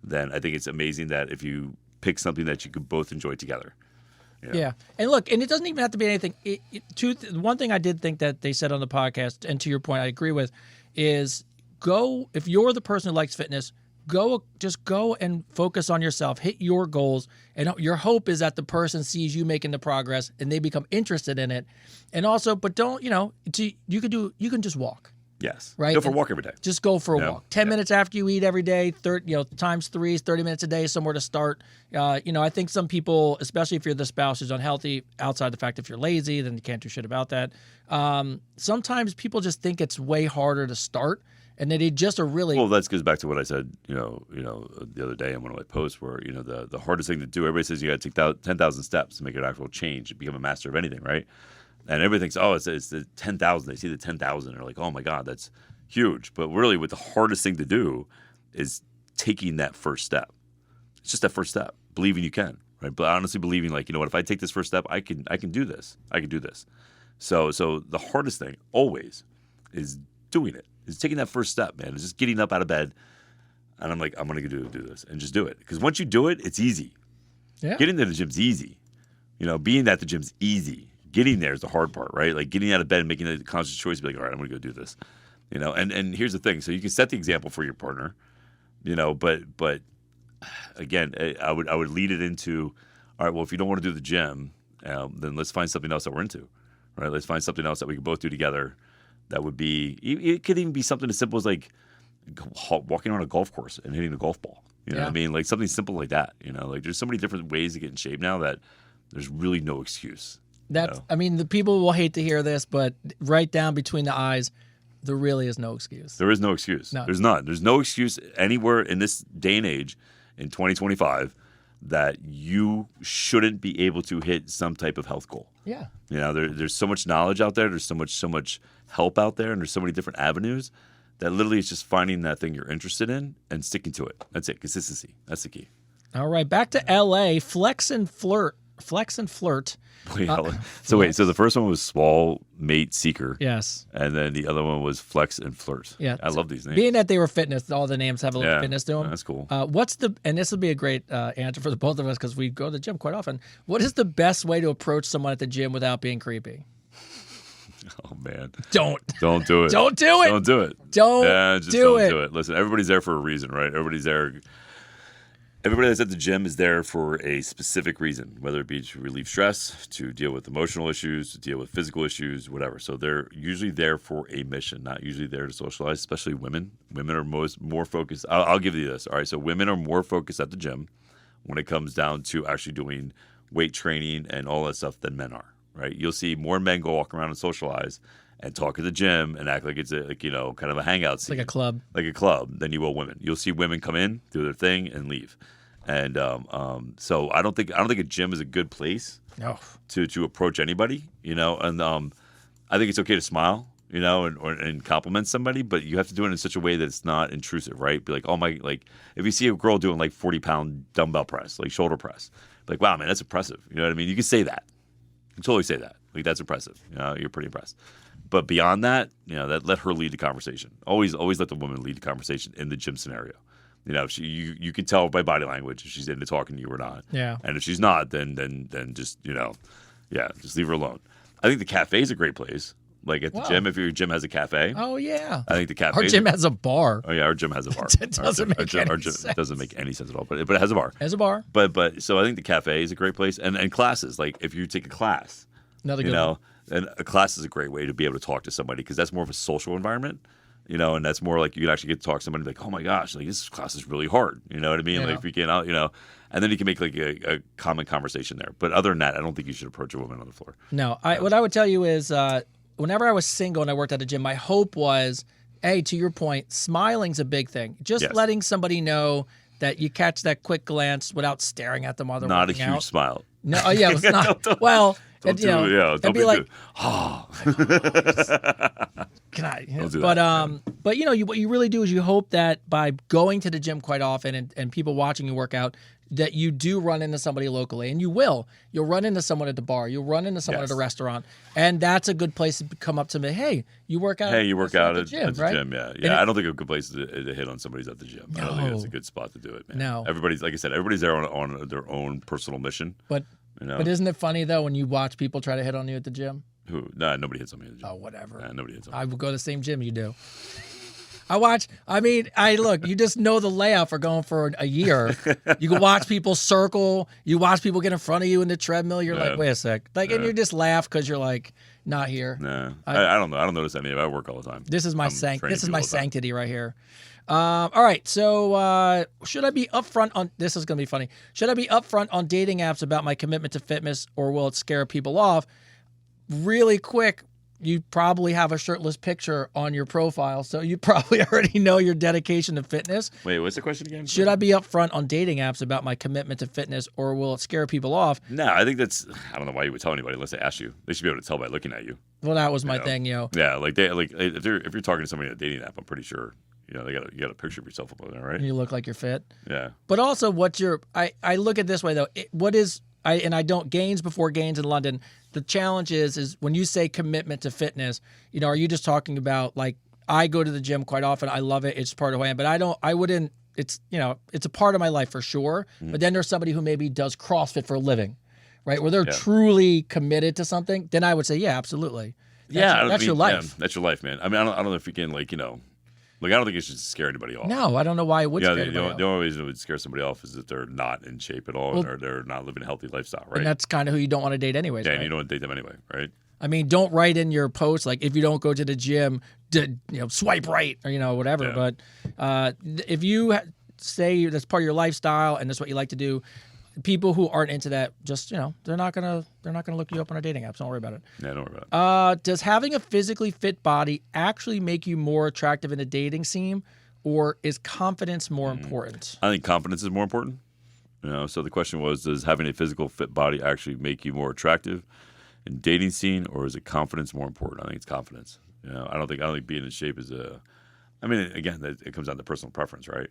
then I think it's amazing that if you pick something that you could both enjoy together. You know? Yeah. And look, and it doesn't even have to be anything. One thing I did think that they said on the podcast, and to your point, I agree with, is if you're the person who likes fitness, just go and focus on yourself, hit your goals, and your hope is that the person sees you making the progress and they become interested in it. And also, but don't, you can just walk. Yes. Right. Go for a walk every day. Just go for a walk. 10 minutes after you eat every day, times 3 is 30 minutes a day, somewhere to start. I think some people, especially if you're the spouse who's unhealthy, outside the fact if you're lazy, then you can't do shit about that. Sometimes people just think it's way harder to start. And they just are really well. That goes back to what I said, the other day in one of my posts, where the hardest thing to do. Everybody says you got to take 10,000 steps to make an actual change, become a master of anything, right? And everybody thinks, oh, it's the 10,000. They see the 10,000, and they're like, oh my God, that's huge. But really, what the hardest thing to do is taking that first step. It's just that first step, believing you can, right? But honestly, believing like, you know what, if I take this first step, I can do this. I can do this. So the hardest thing always is doing it. Is taking that first step, man. It's just getting up out of bed, and I'm like, I'm going to do this, and just do it. Because once you do it, it's easy. Yeah. Getting to the gym's easy. Being at the gym's easy. Getting there is the hard part, right? Like getting out of bed and making a conscious choice to be like, all right, I'm going to go do this. And here's the thing. So you can set the example for your partner, but again, I would lead it into, all right, well, if you don't want to do the gym, then let's find something else that we're into, right? Let's find something else that we can both do together. That would be, it could even be something as simple as like walking on a golf course and hitting a golf ball. You know what I mean? Like something simple like that. Like there's so many different ways to get in shape now that there's really no excuse. I mean, the people will hate to hear this, but right down between the eyes, there really is no excuse. There is no excuse. No. There's none. There's no excuse anywhere in this day and age in 2025 that you shouldn't be able to hit some type of health goal. Yeah. There's so much knowledge out there. There's so much help out there, and there's so many different avenues that literally it's just finding that thing you're interested in and sticking to it. That's it. Consistency. That's the key. All right. Back to LA. Flex and flirt. So the first one was Swall Mate Seeker. Yes. And then the other one was Flex and Flirt. Yeah. I love these names. Being that they were fitness, all the names have a little fitness to them. That's cool. And this would be a great answer for the both of us because we go to the gym quite often. What is the best way to approach someone at the gym without being creepy? Oh, man. Don't do it. Don't do it. Don't do it. Don't just do don't it. do it. Listen, everybody's there for a reason, right? Everybody's there. Everybody that's at the gym is there for a specific reason, whether it be to relieve stress, to deal with emotional issues, to deal with physical issues, whatever. So they're usually there for a mission, not usually there to socialize, especially women. Women are more focused. I'll give you this. All right. So women are more focused at the gym when it comes down to actually doing weight training and all that stuff than men are, right? You'll see more men go walk around and socialize and talk at the gym and act like it's kind of a hangout scene. Like a club. Than you will women. You'll see women come in, do their thing, and leave. And so I don't think a gym is a good place to approach anybody, and I think it's okay to smile, and compliment somebody, but you have to do it in such a way that it's not intrusive, right? Be like, if you see a girl doing like 40-pound dumbbell press, like shoulder press, like, wow, man, that's impressive. You know what I mean? You can say that. You can totally say that. Like, that's impressive. You're pretty impressed. But beyond that, that let her lead the conversation. Always let the woman lead the conversation in the gym scenario. You can tell by body language if she's into talking to you or not. Yeah. And if she's not, then just just leave her alone. I think the cafe is a great place. Like at the gym, if your gym has a cafe. Oh yeah. I think the cafe. Our gym has a bar. Oh yeah, our gym has a bar. It doesn't make any sense. It doesn't make any sense at all. But it has a bar. It has a bar. But so I think the cafe is a great place, and classes. Like if you take a class, another good one. And a class is a great way to be able to talk to somebody because that's more of a social environment. And that's more like you can actually get to talk to somebody like, oh my gosh, like this class is really hard. You know what I mean? Yeah. Like if you get out, and then you can make like a common conversation there. But other than that, I don't think you should approach a woman on the floor. No, what I would tell you is whenever I was single and I worked at a gym, my hope was, to your point, smiling's a big thing. Just letting somebody know that you catch that quick glance without staring at them while they're not working a huge out. smile. No, it's not. Well, don't it'd be like, can I? Don't do that. But what you really do is you hope that by going to the gym quite often and people watching you work out, that you do run into somebody locally, and you will. You'll run into someone at the bar. You'll run into someone at a restaurant, and that's a good place to come up to me. Hey, you work out. Hey, you work out at the gym, right? Yeah. I don't think a good place to hit on somebody's at the gym. I don't think it's a good spot to do it, man. No. Everybody's, like I said, everybody's there on their own personal mission. But isn't it funny though when you watch people try to hit on you at the gym? Who? Nah, nobody hits on me at the gym. Oh, whatever. Nah, nobody hits on me. I would go to the same gym you do. Look, you just know the layout for going for a year. You can watch people circle. You watch people get in front of you in the treadmill. You're like, wait a sec. And you just laugh because you're like, not here. Nah, I don't know. I don't notice any of it. I work all the time. This is my sanctity right here. All right. So should I be upfront on, this is going to be funny. Should I be upfront on dating apps about my commitment to fitness, or will it scare people off? Really quick. You probably have a shirtless picture on your profile, so you probably already know your dedication to fitness. Wait, what's the question again? Should I be upfront on dating apps about my commitment to fitness, or will it scare people off? No, I think I don't know why you would tell anybody unless they ask you. They should be able to tell by looking at you. Well, that was my thing, Yeah, if you're talking to somebody on a dating app, I'm pretty sure you got a picture of yourself up there, right? You look like you're fit. Yeah. But also, I look at it this way though. I don't gains before gains in London. The challenge is when you say commitment to fitness, are you just talking about like, I go to the gym quite often. I love it. It's part of who I am, but it's a part of my life for sure. Mm-hmm. But then there's somebody who maybe does CrossFit for a living, right? Where they're truly committed to something. Then I would say, yeah, absolutely. That's your life. Yeah, that's your life, man. I mean, I don't know if you can I don't think it should scare anybody off. No, I don't know why it would scare anybody off. The only reason it would scare somebody off is that they're not in shape at all, or they're not living a healthy lifestyle, right? And that's kind of who you don't want to date anyways, Yeah, right? and you don't want to date them anyway, right? I mean, don't write in your post, like, if you don't go to the gym, swipe right, or whatever. Yeah. But if you say that's part of your lifestyle and that's what you like to do, people who aren't into that, just they're not gonna look you up on a dating app. So don't worry about it. Yeah, don't worry about it. Does having a physically fit body actually make you more attractive in a dating scene, or is confidence more important? I think confidence is more important. So the question was, does having a physical fit body actually make you more attractive in dating scene, or is it confidence more important? I think it's confidence. I don't think being in shape is again, it comes down to personal preference, right?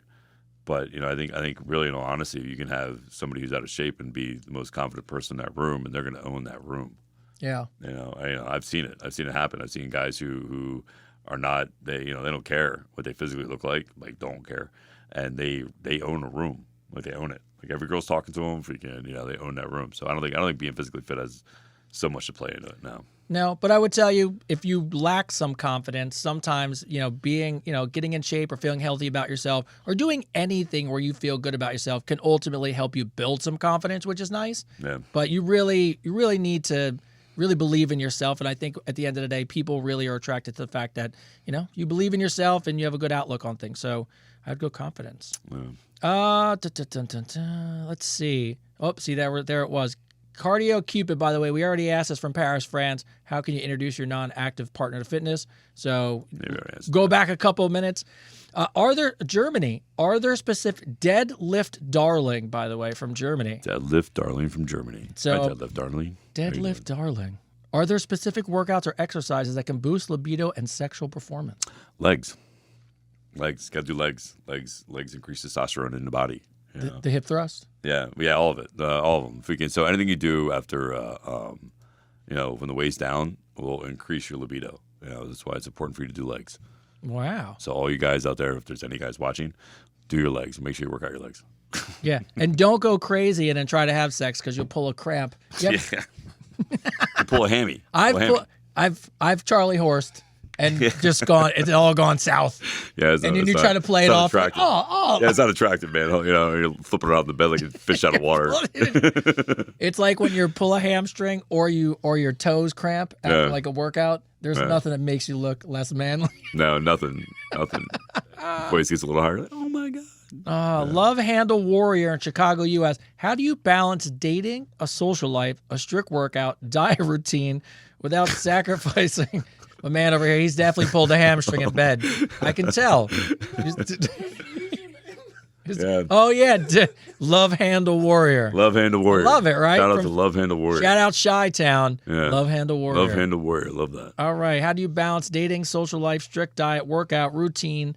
But I think really, in all honesty, you can have somebody who's out of shape and be the most confident person in that room, and they're going to own that room. Yeah. I've seen it. I've seen it happen. I've seen guys who are not, they don't care what they physically look like don't care, and they own a room, they own it. Like every girl's talking to them, freaking, they own that room. So I don't think being physically fit has so much to play into it now. No, but I would tell you, if you lack some confidence, sometimes, being, getting in shape or feeling healthy about yourself or doing anything where you feel good about yourself can ultimately help you build some confidence, which is nice. Yeah. But you really need to really believe in yourself. And I think at the end of the day, people really are attracted to the fact that, you believe in yourself and you have a good outlook on things. So I'd go confidence. Yeah. Let's see. Oh, see, there it was. Cardio Cupid, by the way, we already asked this from Paris, France. How can you introduce your non-active partner to fitness? So go back a couple of minutes. Are there specific Deadlift Darling, by the way, from Germany? Deadlift Darling from Germany. So Hi, Deadlift Darling. Deadlift Darling. Are there specific workouts or exercises that can boost libido and sexual performance? Legs. Got to do legs. Legs increase testosterone in the body. The hip thrust? Yeah, all of it, all of them. If we can, so anything you do after, when the weight's down, will increase your libido. That's why it's important for you to do legs. Wow. So all you guys out there, if there's any guys watching, do your legs. Make sure you work out your legs. Yeah, and don't go crazy and then try to have sex because you'll pull a cramp. Yep. Yeah. You pull a hammy. I've Charlie horsed. And just gone, it's all gone south. Yeah, and then you try to play it off. Like, Yeah, it's not attractive, man. You're flipping around the bed like a fish out of water. It's like when you pull a hamstring or your toes cramp after like a workout. There's nothing that makes you look less manly. No, nothing. Voice gets a little higher. Like, oh my god. Love Handle Warrior in Chicago, U.S. How do you balance dating, a social life, a strict workout, diet routine without sacrificing? My man over here, he's definitely pulled a hamstring in bed. I can tell. Yeah. Oh, yeah. Love Handle Warrior. Love Handle Warrior. Love it, right? Shout out to Love Handle Warrior. Shout out Chi-Town. Yeah. Love Handle Warrior. Love Handle Warrior. Love that. All right. How do you balance dating, social life, strict diet, workout, routine?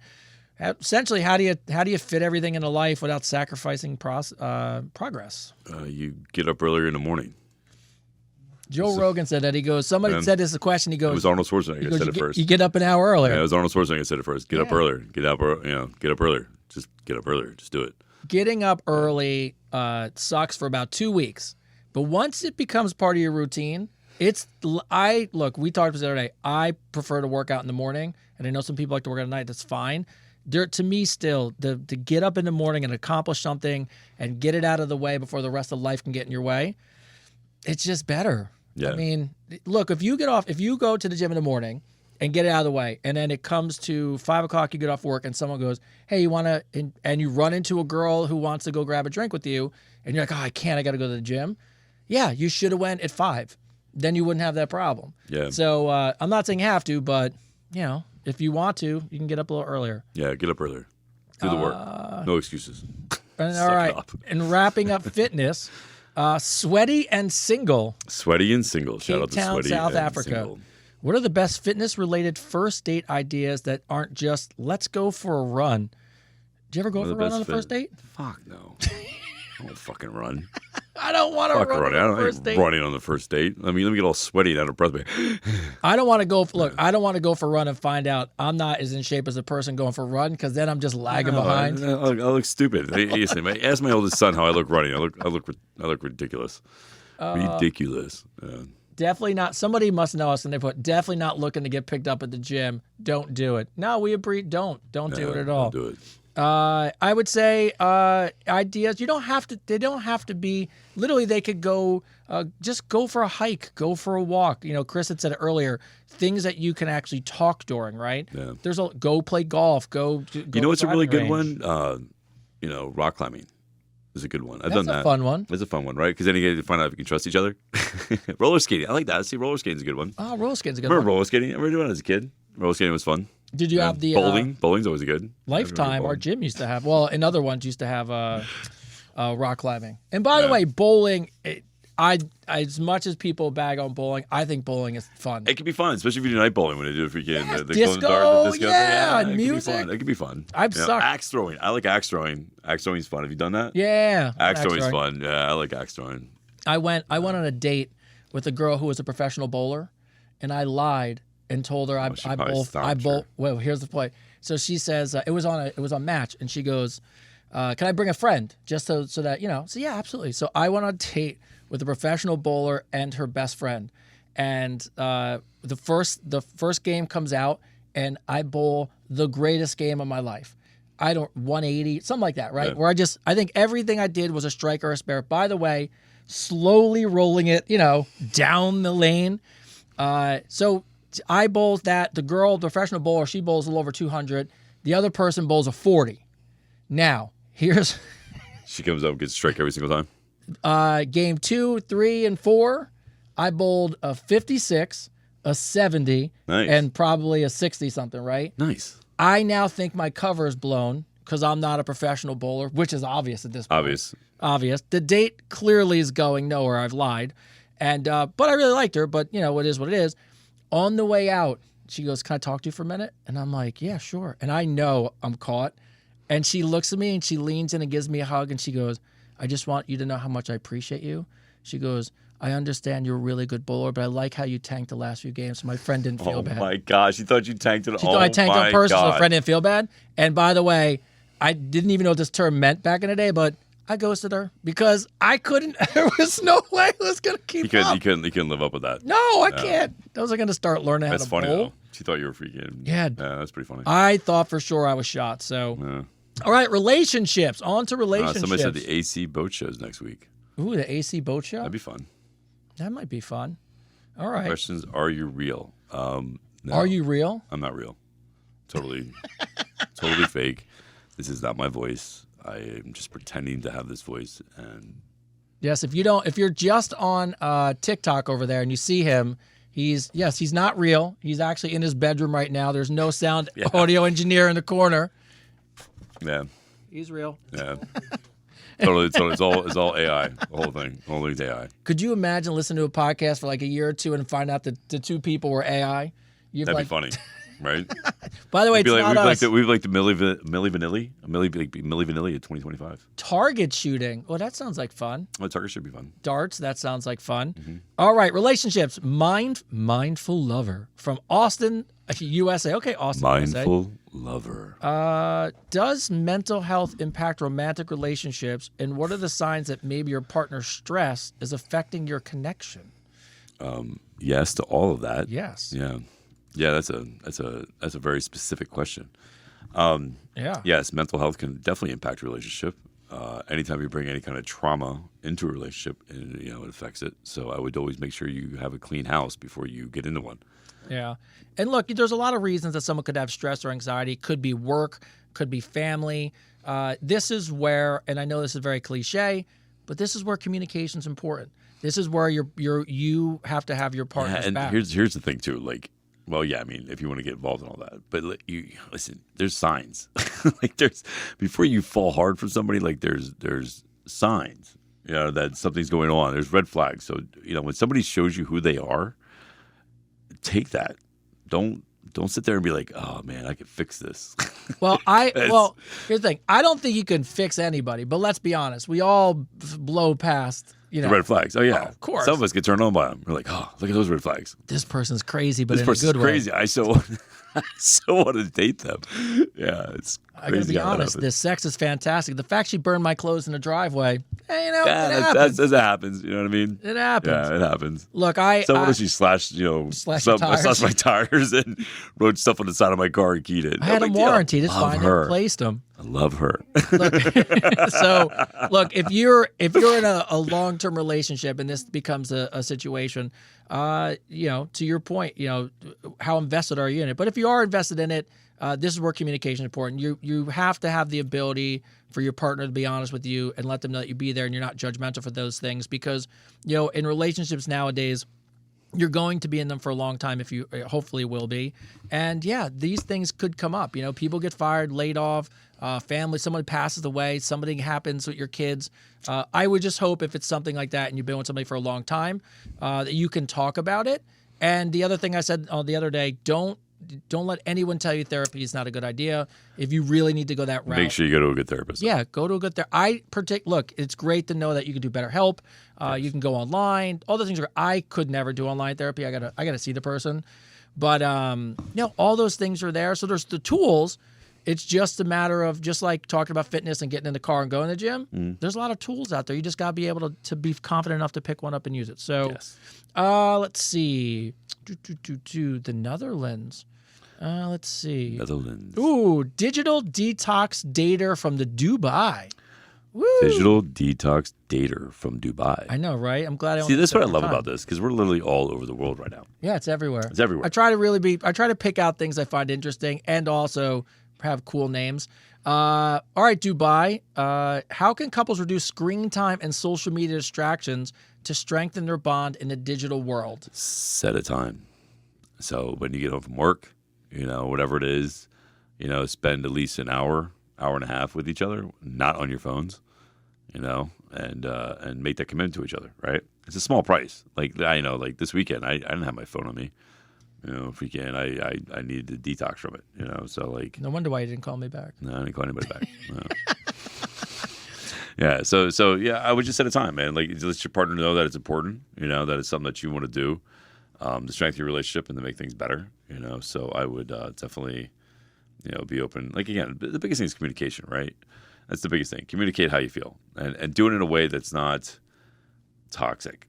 Essentially, how do you fit everything into life without sacrificing progress? You get up earlier in the morning. Joe Rogan said that. He goes, somebody said this a question. He goes, it was Arnold Schwarzenegger that said it first. You get up an hour earlier. Yeah, it was Arnold Schwarzenegger that said it first. Get up earlier. Get up earlier. Just get up earlier. Just do it. Getting up early sucks for about 2 weeks. But once it becomes part of your routine, we talked about this the other day. I prefer to work out in the morning, and I know some people like to work out at night. That's fine. To me, still, to get up in the morning and accomplish something and get it out of the way before the rest of life can get in your way, it's just better. Yeah. I mean, look, if you go to the gym in the morning and get it out of the way, and then it comes to 5 o'clock, you get off work, and someone goes, hey, you want to, and you run into a girl who wants to go grab a drink with you, and you're like, oh, I can't, I got to go to the gym. Yeah, you should have went at 5. Then you wouldn't have that problem. Yeah. So I'm not saying you have to, but, if you want to, you can get up a little earlier. Yeah, get up earlier. Do the work. No excuses. And, all right. And wrapping up fitness, Sweaty and Single. Sweaty and Single. Shout out to Cape Town, Sweaty South and Africa. Single. What are the best fitness-related first date ideas that aren't just, let's go for a run? Did you ever go for a run on the first date? Fuck no. I don't fucking run. I don't want to run on the first date. Running on the first date. Let me get all sweaty and out of breath. I don't want to go. I don't want to go for a run and find out I'm not as in shape as a person going for a run because then I'm just lagging behind. I look stupid. Ask my oldest son how I look running. I look ridiculous. Ridiculous. Definitely not. Somebody must know us, and they put definitely not looking to get picked up at the gym. Don't do it. No, we agree. Don't do it at all. Don't do it. I would say ideas. You don't have to. They don't have to be. Literally, they could go. Just go for a hike. Go for a walk. Chris had said it earlier. Things that you can actually talk during. Right. Yeah. Go play golf. Go. You know what's a really good one? Rock climbing is a good one. I've done that. That's a fun one. It's a fun one, right? Because then you get to find out if you can trust each other. Roller skating. I like that. See, roller skating is a good one. Oh, roller skating's a good Remember one. roller skating? I remember doing it as a kid. Roller skating was fun. Did you have the bowling? Bowling's always good. Lifetime, our gym used to have. Well, in other ones used to have rock climbing. And by the way, bowling. As much as people bag on bowling, I think bowling is fun. It can be fun, especially if you do night bowling when they do freaking the disco, disco. And music. It can be fun. I've sucked. Axe throwing. I like axe throwing. Axe throwing is fun. Have you done that? Yeah. Axe throwing is fun. Yeah, I like axe throwing. I went on a date with a girl who was a professional bowler, and I lied and told her I bowl. Well, here's the point. So she says it was on Match, and she goes, can I bring a friend just so that, so yeah, absolutely. So I went on a date with a professional bowler and her best friend. And the first game comes out and I bowl the greatest game of my life. 180, something like that, right? Yeah. Where I think everything I did was a strike or a spare. By the way, slowly rolling it, down the lane. So I bowls that. The girl, the professional bowler, she bowls a little over 200. The other person bowls a 40. Now, here's... She comes up and gets a strike every single time? Game 2, 3, and 4, I bowled a 56, a 70, Nice. and probably a 60-something, right? Nice. I now think my cover is blown because I'm not a professional bowler, which is obvious at this point. Obvious. The date clearly is going nowhere. I've lied. And but I really liked her, but, it is what it is. On the way out, she goes, "Can I talk to you for a minute?" And I'm like, "Yeah, sure." And I know I'm caught. And she looks at me and she leans in and gives me a hug and she goes, "I just want you to know how much I appreciate you." She goes, "I understand you're a really good bowler, but I like how you tanked the last few games so my friend didn't feel bad." Oh, my gosh. She thought you tanked it. She thought I tanked on purpose so the friend didn't feel bad. And by the way, I didn't even know what this term meant back in the day, but I ghosted her because I couldn't. There was no way I was going to keep up. You couldn't live up with that. No, I can't. I was going to start learning how to bowl. That's funny, though. She thought you were freaking. Yeah. That's pretty funny. I thought for sure I was shot. So, All right, relationships. On to relationships. Somebody said the AC boat show's next week. Ooh, the AC boat show? That'd be fun. That might be fun. All right. Questions: Are you real? No, Are you real? I'm not real. Totally fake. This is not my voice. I am just pretending to have this voice. And yes, if you're just on TikTok over there and you see him, he's not real. He's actually in his bedroom right now. There's no sound audio engineer in the corner. Yeah. He's real. Yeah. Totally. It's all AI. The whole thing. The whole thing's AI. Could you imagine listening to a podcast for like a year or two and find out that the two people were AI? That'd be funny, right? By the way, it's not us. We've like the Milli Vanilli of 2025. Target shooting. Well, that sounds like fun. Oh, target should be fun. Darts. That sounds like fun. Mm-hmm. All right, relationships. Mindful lover from Austin, USA. Okay, Austin, Mindful lover. Does mental health impact romantic relationships, and what are the signs that maybe your partner's stress is affecting your connection? Yes to all of that. Yes. Yeah. Yeah, that's a very specific question. Yes, mental health can definitely impact a relationship. Anytime you bring any kind of trauma into a relationship, it affects it. So I would always make sure you have a clean house before you get into one. Yeah. And look, there's a lot of reasons that someone could have stress or anxiety. Could be work, could be family. This is where, and I know this is very cliche, but this is where communication is important. This is where you have to have your partner's back. And here's the thing too, like, well, yeah, I mean, if you want to get involved in all that, but you listen, there's signs. Like before you fall hard for somebody, like there's signs, that something's going on. There's red flags. So, when somebody shows you who they are, take that. Don't sit there and be like, "Oh man, I could fix this." Well, here's the thing. I don't think you can fix anybody, but let's be honest. We all blow past, the red flags. Oh yeah, of course. Some of us get turned on by them. We're like, "Oh, look at those red flags." This person's crazy, but this in a good way. Crazy. I so want to date them. Yeah, it's crazy. I gotta be honest. The sex is fantastic. The fact she burned my clothes in the driveway, it happens. That happens. You know what I mean? It happens. Yeah, it happens. Look, she slashed, slashed my tires and wrote stuff on the side of my car and keyed it. I had them warranted. It's fine. I replaced them. I love her. Look, if you're in a long-term relationship and this becomes a situation, to your point, how invested are you in it? But if you are invested in it, this is where communication is important. You have to have the ability for your partner to be honest with you and let them know that you be there and you're not judgmental for those things because, in relationships nowadays, you're going to be in them for a long time if you hopefully will be. And these things could come up. People get fired, laid off, family, someone passes away, something happens with your kids. I would just hope if it's something like that and you've been with somebody for a long time, that you can talk about it. And the other thing I said the other day, don't let anyone tell you therapy is not a good idea. If you really need to go that route, make sure you go to a good therapist. Yeah, go to a good therapist. Look, it's great to know that you can do BetterHelp. You can go online. All the things I could never do online therapy. I gotta see the person. But all those things are there. So there's the tools. It's just a matter of just like talking about fitness and getting in the car and going to the gym. There's a lot of tools out there. You just got to be able to be confident enough to pick one up and use it. So, Yes. let's see. The Netherlands. Let's see. Netherlands. Ooh, digital detox data from the Dubai. Woo. Digital detox data from Dubai. I know, right? I'm glad I See, that's what I love time. about this, because we're literally all over the world right now. Yeah, it's everywhere. It's everywhere. I try to pick out things I find interesting and also have cool names. All right, Dubai. How can couples reduce screen time and social media distractions to strengthen their bond in the digital world? Set a time. So when you get home from work, whatever it is, spend at least an hour and a half with each other, not on your phones, and make that commitment to each other, right? It's a small price. Like, I know, like this weekend, I didn't have my phone on me. Weekend, I needed to detox from it, so like. No wonder why you didn't call me back. No, I didn't call anybody back. No. Yeah, so yeah, I would just set a time, man. Like, let your partner know that it's important, that it's something that you want to do to strengthen your relationship and to make things better, So I would definitely, be open. Like, again, the biggest thing is communication, right? That's the biggest thing. Communicate how you feel and do it in a way that's not toxic.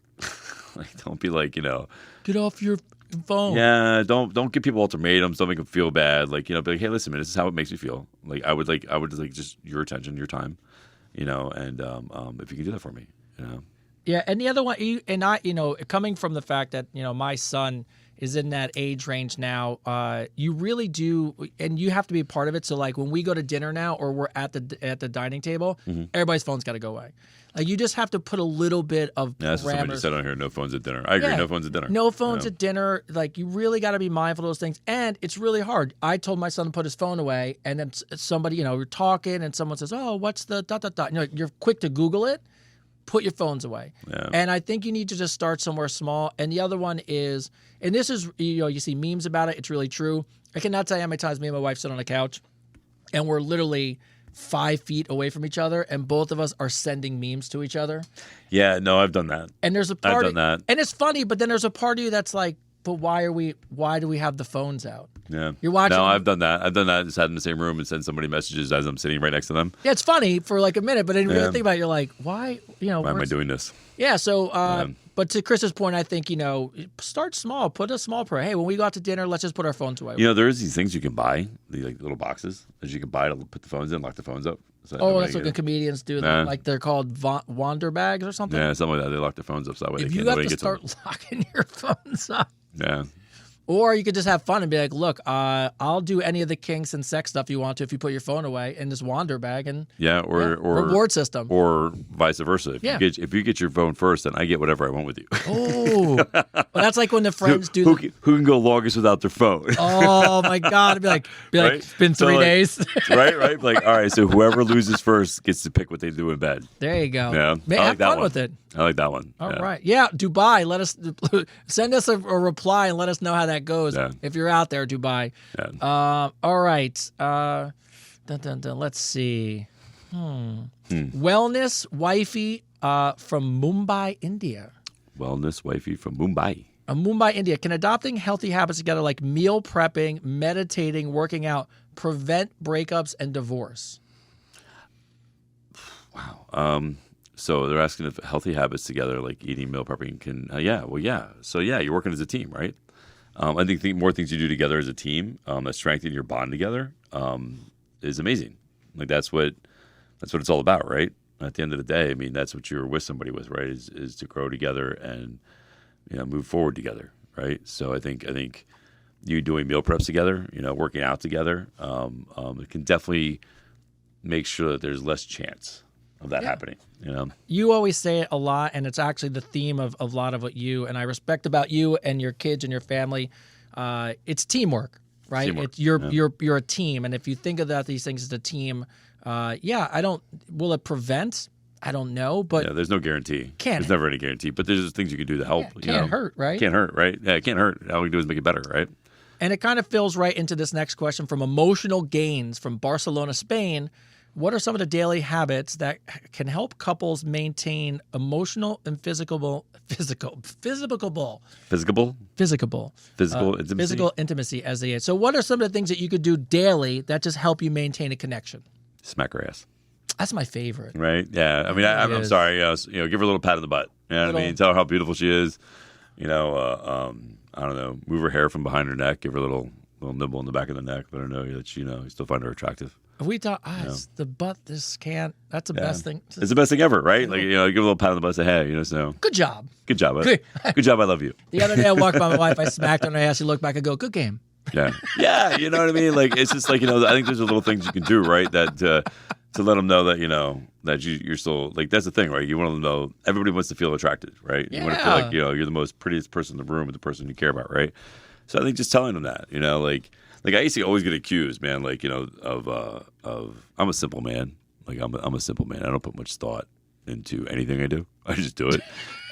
Like, don't be like, Get off your phone. Yeah, don't give people ultimatums. Don't make them feel bad. Like, be like, hey, listen, man, this is how it makes me feel. Like, I would just your attention, your time, and if you can do that for me, Yeah, and the other one, coming from the fact that my son is in that age range now, you really do, and you have to be a part of it. So like when we go to dinner now, or we're at the dining table, everybody's phone's got to go away. Like, you just have to put a little bit of Yeah, that's what somebody parameters. said on here. No phones at dinner. I agree. Yeah. No phones at dinner. No phones at dinner. Like, you really got to be mindful of those things. And it's really hard. I told my son to put his phone away, and then somebody, we're talking, and someone says, "Oh, what's the dot, dot, dot?" You're quick to Google it. Put your phones away. Yeah. And I think you need to just start somewhere small. And the other one is, and this is, you see memes about it. It's really true. I cannot tell you how many times me and my wife sit on the couch, and we're literally 5 feet away from each other, and both of us are sending memes to each other. Yeah, no, I've done that. And there's a part, I've done that. and it's funny, but then there's a part of you that's like, but why do we have the phones out? Yeah. You're watching. No, I've done that. I've done that. Just sat in the same room and send somebody messages as I'm sitting right next to them. Yeah, it's funny for like a minute, but then you really think about it, you're like, why? Why am I doing this? Yeah. So, but to Chris's point, I think, start small. Put a small prayer. Hey, when we go out to dinner, let's just put our phones away. There's these things you can buy, these like little boxes that you can buy to put the phones in, lock the phones up. So that's what the comedians do. Like, they're called wander bags or something. Yeah, something like that. They lock their phones up so that way If they you can't have to nobody start locking your phones up. Yeah. Or you could just have fun and be like, look, I'll do any of the kinks and sex stuff you want to if you put your phone away in this wander bag. And or reward system. Or vice versa. If you get your phone first, then I get whatever I want with you. Oh. Well, that's like when the friends who can go longest without their phone? Oh, my God. It'd be like, Right? it's been 3 days. right? Like, all right, so whoever loses first gets to pick what they do in bed. There you go. Yeah. Man, I like have that fun one. with it. I like that one. All right. Yeah, Dubai. Send us a reply and let us know how that goes. Yeah. If you're out there, Dubai. Yeah. All right. Let's see. Wellness wifey from Mumbai, India. Wellness wifey from Mumbai. Mumbai, India. Can adopting healthy habits together like meal prepping, meditating, working out prevent breakups and divorce? Wow. So they're asking if healthy habits together, like eating, meal prepping, can. So you're working as a team, right? I think more things you do together as a team that strengthen your bond together is amazing. Like that's what it's all about, right? At the end of the day, I mean, that's what you're with somebody with, right? Is to grow together and move forward together, right? So I think you doing meal preps together, working out together, it can definitely make sure that there's less chance of that happening. You always say it a lot, and it's actually the theme of a lot of what you and I respect about you and your kids and your family. It's teamwork, right? Teamwork, You're a team, and if you think of these things as a team, will it prevent? I don't know, but there's no guarantee. Can there's it? never any guarantee, but there's things you can do to help. Can't hurt, right? Can't hurt, right? Yeah, it can't hurt. All we can do is make it better, right? And it kind of fills right into this next question from Emotional Gains from Barcelona, Spain. What are some of the daily habits that can help couples maintain emotional and physical intimacy as they age? So what are some of the things that you could do daily that just help you maintain a connection? Smack her ass. That's my favorite. Right? Yeah. I mean, I'm sorry. Give her a little pat on the butt. You know what I mean? Tell her how beautiful she is. I don't know. Move her hair from behind her neck. Give her a little nibble in the back of the neck. Let her know that you still find her attractive. We thought, the butt. This can't. That's the best thing. It's the best thing ever, right? Like, give a little pat on the butt. Say, hey, so good job. Good job. Good job. I love you. The other day, I walked by my wife. I smacked her on her ass. She looked back and go, good game. Yeah. Yeah. You know what I mean? Like, it's just like, I think there's little things you can do, right? That to let them know that, that you're still, like, that's the thing, right? You want them to know, everybody wants to feel attracted, right? Yeah. You want to feel like, you're the most prettiest person in the room with the person you care about, right? So I think just telling them that, like I used to always get accused, man, like, of I'm a simple man. Like, I'm a simple man. I don't put much thought into anything I do. I just do it.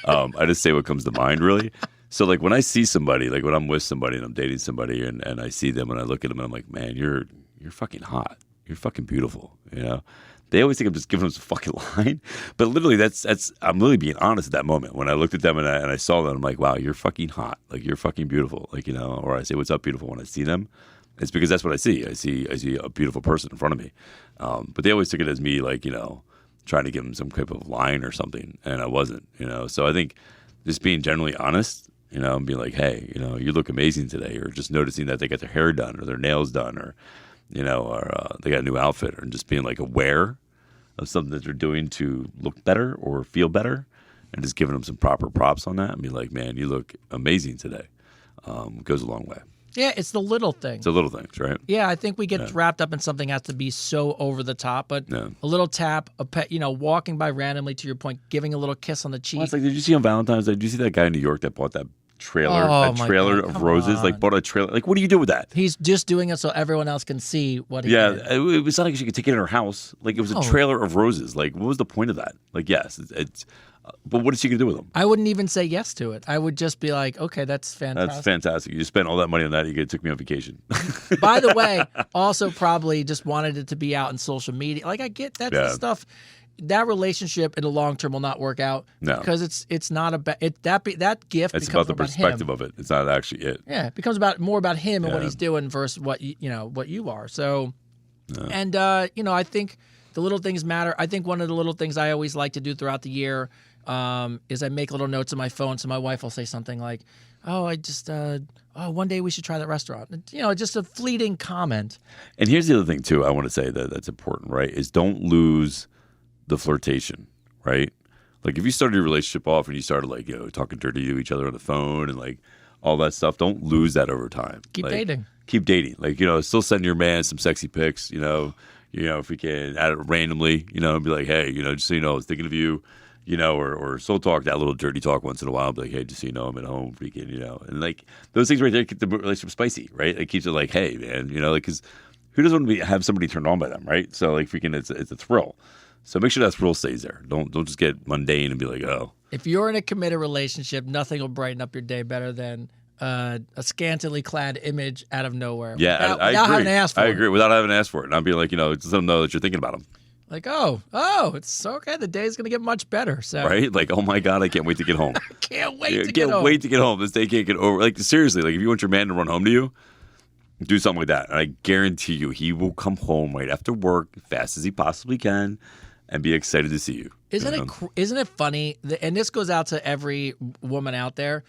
I just say what comes to mind, really. So, like, when I see somebody, like when I'm with somebody and I'm dating somebody and I see them and I look at them and I'm like, man, you're fucking hot. You're fucking beautiful, They always think I'm just giving them some fucking line. But literally, that's I'm really being honest at that moment. When I looked at them and I saw them, I'm like, wow, you're fucking hot. Like, you're fucking beautiful. Like, or I say, what's up, beautiful, when I see them. It's because that's what I see. I see a beautiful person in front of me. But they always took it as me, like, trying to give them some type of line or something. And I wasn't, So I think just being generally honest, and being like, hey, you look amazing today. Or just noticing that they got their hair done or their nails done or, or they got a new outfit. Or just being, like, aware of something that they're doing to look better or feel better. And just giving them some proper props on that. And be like, man, you look amazing today. Goes a long way. Yeah, it's the little things. It's the little things, right? Yeah, I think we get wrapped up in something has to be so over the top, but a little tap, a pet, walking by randomly, to your point, giving a little kiss on the cheek. Well, it's like, did you see on Valentine's Day? Did you see that guy in New York that bought that trailer, of roses? Like, bought a trailer. Like, what do you do with that? He's just doing it so everyone else can see what he did. Yeah, it was not like she could take it in her house. Like, it was a trailer of roses. Like, what was the point of that? Like, yes, it's but what is she going to do with them? I wouldn't even say yes to it. I would just be like, okay, that's fantastic. That's fantastic. You spent all that money on that. You took me on vacation. By the way, also probably just wanted it to be out in social media. Like, I get that's the stuff. That relationship in the long term will not work out. No, because it's not about it. That gift. It's becomes about the perspective of it. It's not actually it. Yeah, it becomes more about him and what he's doing versus what you are. So, and I think the little things matter. I think one of the little things I always like to do throughout the year is I make little notes on my phone. So my wife will say something like, "Oh, I just one day we should try that restaurant." Just a fleeting comment. And here's the other thing too. I want to say that's important, right? Is don't lose the flirtation, right? Like, if you started your relationship off and you started, like, talking dirty to each other on the phone and, like, all that stuff, don't lose that over time. Keep dating. Keep dating. Like, still send your man some sexy pics, if we can add it randomly, and be like, hey, just so you know, I was thinking of you, or still talk that little dirty talk once in a while, be like, hey, just so you know, I'm at home, freaking, and, like, those things right there keep the relationship spicy, right? It keeps it like, hey, man, like, because who doesn't want to have somebody turned on by them, right? So, like, freaking, it's a thrill. So make sure that thrill stays there. Don't just get mundane and be like, oh. If you're in a committed relationship, nothing will brighten up your day better than a scantily clad image out of nowhere. Yeah, without agree. having to ask for it. I agree. Without having to ask for it. And I'll be like, just let them know that you're thinking about them. Like, oh, it's okay. The day's going to get much better. So. Right? Like, oh my God, I can't wait to get home. I can't wait to get home. Can't wait to get home. This day can't get over. Like, seriously, like, if you want your man to run home to you, do something like that. And I guarantee you, he will come home right after work, as fast as he possibly can, and be excited to see you. Isn't it funny? And this goes out to every woman out there.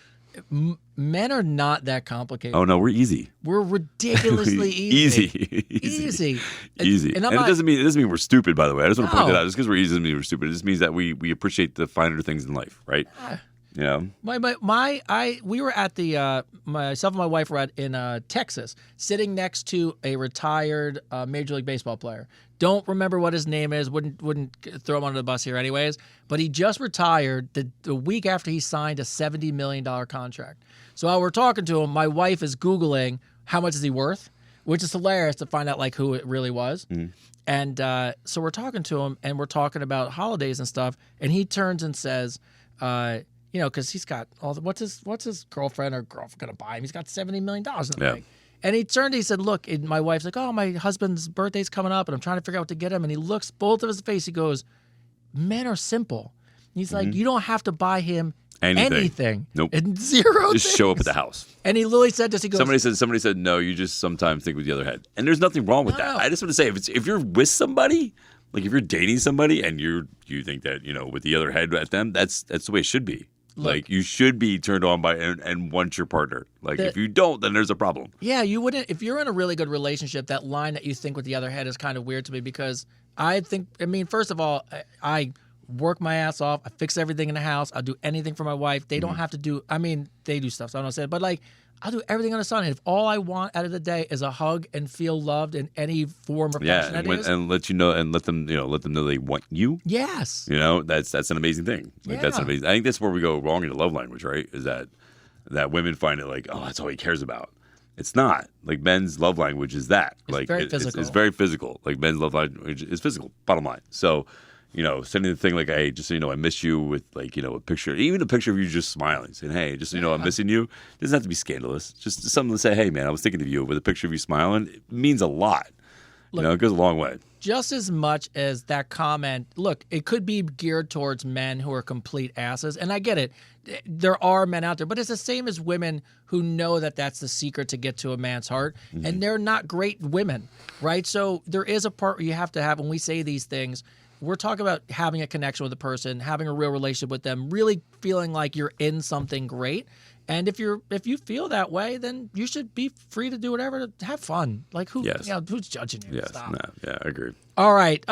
Men are not that complicated. Oh no, we're easy. We're ridiculously easy. Easy. And it doesn't mean we're stupid. By the way, I just want to point that out. Just because we're easy doesn't mean we're stupid. It just means that we appreciate the finer things in life, right? We were at myself and my wife were in Texas, sitting next to a retired Major League Baseball player. Don't remember what his name is. Wouldn't throw him under the bus here, anyways. But he just retired the week after he signed a $70 million contract. So while we're talking to him, my wife is Googling how much is he worth, which is hilarious to find out like who it really was. Mm. And so we're talking to him, and we're talking about holidays and stuff. And he turns and says, because he's got all what's his girlfriend or girlfriend gonna buy him? He's got $70 million in the bank. And he said, look, and my wife's like, oh, my husband's birthday's coming up, and I'm trying to figure out what to get him. And he looks both of his face. He goes, men are simple. And he's like, you don't have to buy him anything. Nope. And zero Just things. show up at the house. And he literally said this. He goes, Somebody said, no, you just sometimes think with the other head. And there's nothing wrong with that. No. I just want to say, if you're with somebody, like if you're dating somebody and you think that, with the other head at them, that's the way it should be. Look, like you should be turned on by and want your partner. Like if you don't, then there's a problem. Yeah, you wouldn't. If you're in a really good relationship, that line that you think with the other head is kind of weird to me because first of all, I work my ass off. I fix everything in the house. I'll do anything for my wife. They don't have to do, they do stuff, so I don't say it, but like, I'll do everything on the sun. And if all I want out of the day is a hug and feel loved in any form or fashion and let you know and let them know they want you. Yes. That's an amazing thing. Like that's an amazing. I think that's where we go wrong in the love language, right? Is that women find it like, oh, that's all he cares about. It's not. Like men's love language is that. It's very physical. It's very physical. Like men's love language is physical. Bottom line. So. Sending the thing like, hey, just so you know, I miss you with like, a picture, even a picture of you just smiling, saying, hey, just so you know, I'm missing you. It doesn't have to be scandalous. Just something to say, hey, man, I was thinking of you with a picture of you smiling. It means a lot. Look, it goes a long way. Just as much as that comment, look, it could be geared towards men who are complete asses. And I get it. There are men out there, but it's the same as women who know that that's the secret to get to a man's heart. Mm-hmm. And they're not great women, right? So there is a part where you have to have, when we say these things, we're talking about having a connection with a person, having a real relationship with them, really feeling like you're in something great. And if you feel that way, then you should be free to do whatever to have fun. Like who's judging you? Yes, Stop. I agree. All right.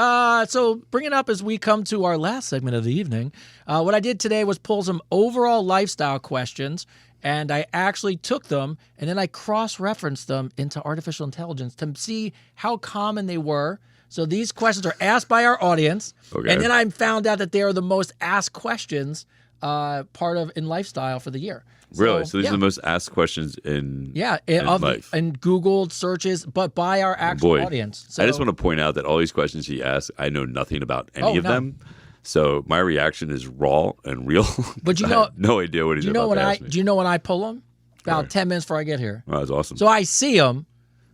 So bring it up as we come to our last segment of the evening. What I did today was pull some overall lifestyle questions, and I actually took them and then I cross-referenced them into artificial intelligence to see how common they were. So these questions are asked by our audience, and then I found out that they are the most asked questions in lifestyle for the year. Really? So these are the most asked questions in life? And Googled searches, but by our actual audience. So, I just want to point out that all these questions he asked, I know nothing about any of them. So my reaction is raw and real. But I have no idea what he's about to ask me. Do you know when I pull them? About 10 minutes before I get here. Oh, that's awesome. So I see them.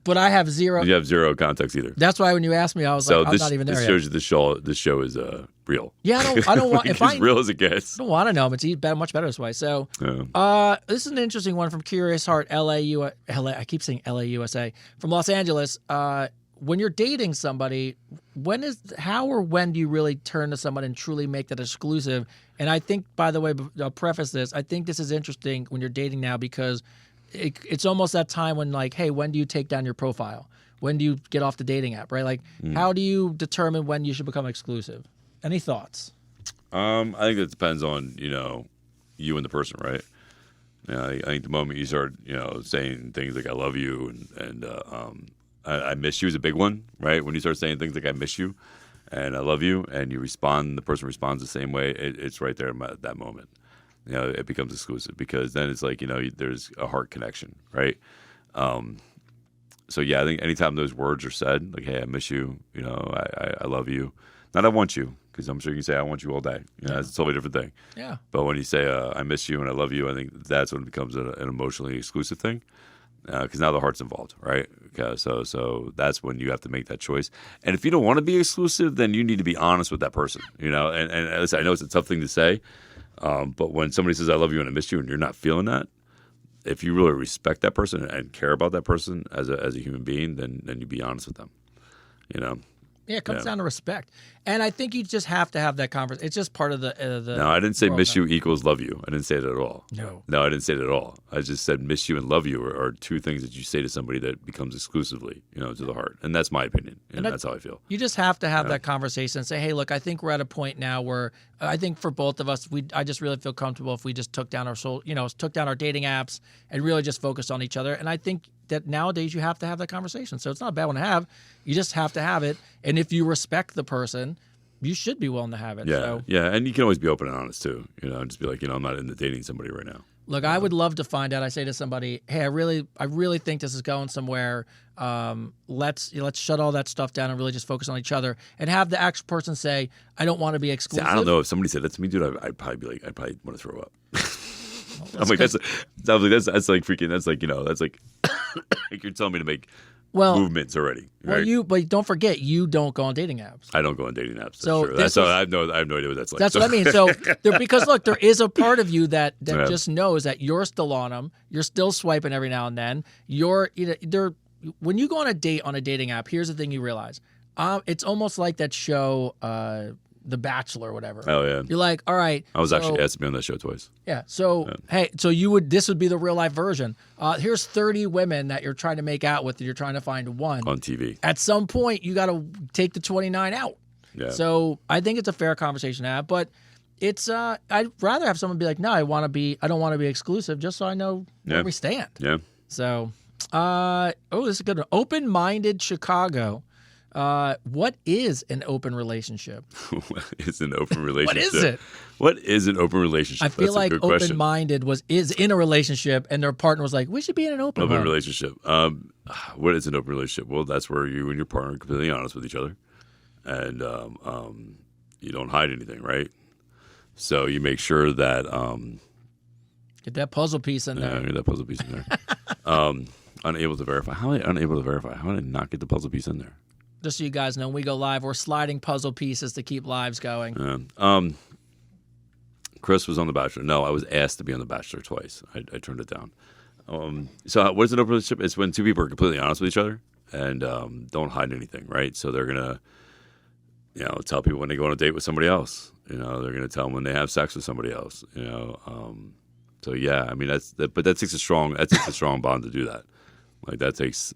But I have zero. You have zero context either. That's why when you asked me, I was like, I'm not even there yet. This shows you this show is real. Yeah, I don't want. If as real as it gets. I don't want to know. It's much better this way. So, this is an interesting one from Curious Heart, LA. I keep saying LA, USA, from Los Angeles. When you're dating somebody, how or when do you really turn to someone and truly make that exclusive? And I think, by the way, I'll preface this. I think this is interesting when you're dating now because it's almost that time when like, hey, when do you take down your profile? When do you get off the dating app, right? Like, how do you determine when you should become exclusive? Any thoughts? I think it depends on, you and the person, right? I think the moment you start, saying things like I love you and I miss you is a big one, right? When you start saying things like I miss you and I love you and the person responds the same way, it's right there at that moment. It becomes exclusive because then it's like, there's a heart connection, right? So yeah, I think anytime those words are said, like, hey, I miss you, I love you. Not I want you, because I'm sure you can say I want you all day. That's a totally different thing. Yeah. But when you say I miss you and I love you, I think that's when it becomes an emotionally exclusive thing. Because now the heart's involved, right? Okay, so that's when you have to make that choice. And if you don't want to be exclusive, then you need to be honest with that person, And I know it's a tough thing to say, but when somebody says I love you and I miss you and you're not feeling that, if you really respect that person and care about that person as a human being, then you be honest with them, Yeah, it comes down to respect. And I think you just have to have that conversation. It's just part of the No, I didn't say miss you equals love you. I didn't say it at all. No, I didn't say it at all. I just said miss you and love you are two things that you say to somebody that becomes exclusively, to the heart. And that's my opinion. And that's how I feel. You just have to have that conversation and say, hey, look, I think we're at a point now where I think for both of us, I just really feel comfortable if we just took down our took down our dating apps and really just focused on each other. And I think that nowadays you have to have that conversation. So it's not a bad one to have. You just have to have it. And if you respect the person, you should be willing to have it. Yeah, yeah. And you can always be open and honest too. Just be like, I'm not into dating somebody right now. Look, I would love to find out. I say to somebody, hey, I really think this is going somewhere. Let's shut all that stuff down and really just focus on each other. And have the actual person say, I don't want to be exclusive. See, I don't know if somebody said that to me, dude. I'd probably be like, I'd probably want to throw up. I'm like, that's like freaking, that's like, that's like, like you're telling me to make movements already. Right? But don't forget, you don't go on dating apps. I don't go on dating apps. So I have no idea what that's like. That's what I mean. So because look, there is a part of you that just knows that you're still on them. You're still swiping every now and then. When you go on a date on a dating app, here's the thing you realize. It's almost like that show, The Bachelor or whatever. Oh yeah. You're like, all right. I was actually asked to be on that show twice. Yeah. So hey, this would be the real life version. Here's 30 women that you're trying to make out with, and you're trying to find one on TV. At some point, you got to take the 29 out. Yeah. So I think it's a fair conversation to have, but it's I'd rather have someone be like, no, I don't want to be exclusive, just so I know where we stand. Yeah. So, this is a good one. Open-minded Chicago. What is an open relationship? What is an open relationship? What is it? What is an open relationship? I feel That's like open-minded is in a relationship, and their partner was like, "We should be in an open relationship." What is an open relationship? Well, that's where you and your partner are completely honest with each other, and you don't hide anything, right? So you make sure that get that puzzle piece in there. Yeah, get that puzzle piece in there. Unable to verify. How am I unable to verify? How did I not get the puzzle piece in there? Just so you guys know, when we go live, we're sliding puzzle pieces to keep lives going. Chris was on The Bachelor. No, I was asked to be on The Bachelor twice. I turned it down. So what is an open relationship? It's when two people are completely honest with each other and don't hide anything, right? So they're going to, tell people when they go on a date with somebody else. They're going to tell them when they have sex with somebody else. So yeah, I mean but that takes a strong bond to do that. Like that takes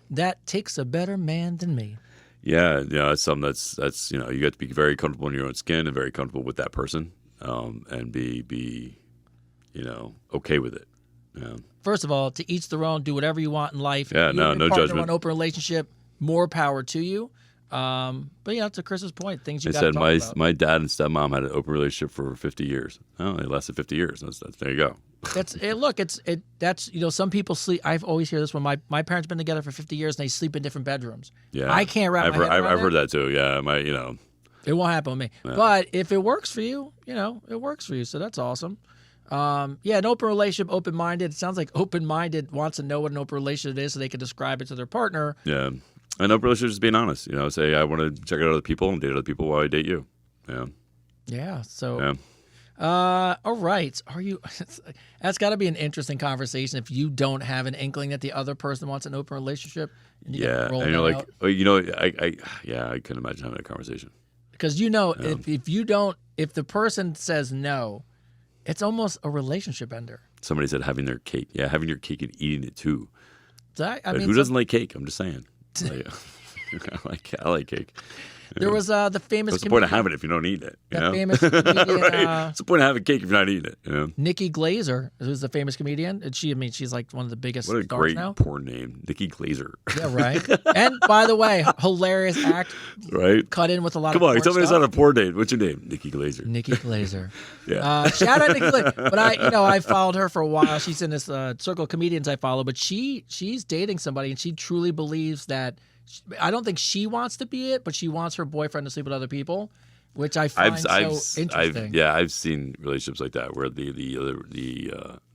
That takes a better man than me. Yeah, it's something that's you have to be very comfortable in your own skin and very comfortable with that person, and be okay with it. Yeah. First of all, to each their own. Do whatever you want in life. Yeah, no judgment. An open relationship, more power to you. But to Chris's point, things you got to talk about. My dad and stepmom had an open relationship for 50 years. Oh, they lasted 50 years. That's there you go. That's some people sleep. I've always hear this one. My parents been together for 50 years and they sleep in different bedrooms. Yeah, I can't wrap my head around I've heard that too. Yeah, it won't happen with me. Yeah. But if it works for you, it works for you. So that's awesome. An open relationship, open-minded. It sounds like open-minded wants to know what an open relationship is so they can describe it to their partner. Yeah. An open relationship is being honest. Say I want to check out other people and date other people while I date you. Yeah. Yeah. So. Yeah. All right. Are you? That's got to be an interesting conversation if you don't have an inkling that the other person wants an open relationship. And and you're like, I couldn't imagine having a conversation. Because if the person says no, it's almost a relationship ender. Somebody said having their cake. Yeah, having your cake and eating it too. Who doesn't like cake? I'm just saying. I like cake. There was the famous. What's the point of having it if you don't eat it? Famous comedian. Right? What's the point of having cake if you're not eating it? Nikki Glazer, who's the famous comedian, and she's like one of the biggest. What a stars great now. porn name, Nikki Glazer. Yeah, right. And by the way, hilarious act. Right. Cut in with a lot. Come of on, you tell me it's not a porn name. What's your name? Nikki Glazer. Nikki Glazer. Yeah. Shout out Nikki Glazer. But I followed her for a while. She's in this circle of comedians I follow. But she's dating somebody, and she truly believes that. I don't think she wants to be it, but she wants her boyfriend to sleep with other people, which I find interesting. I've seen relationships like that where the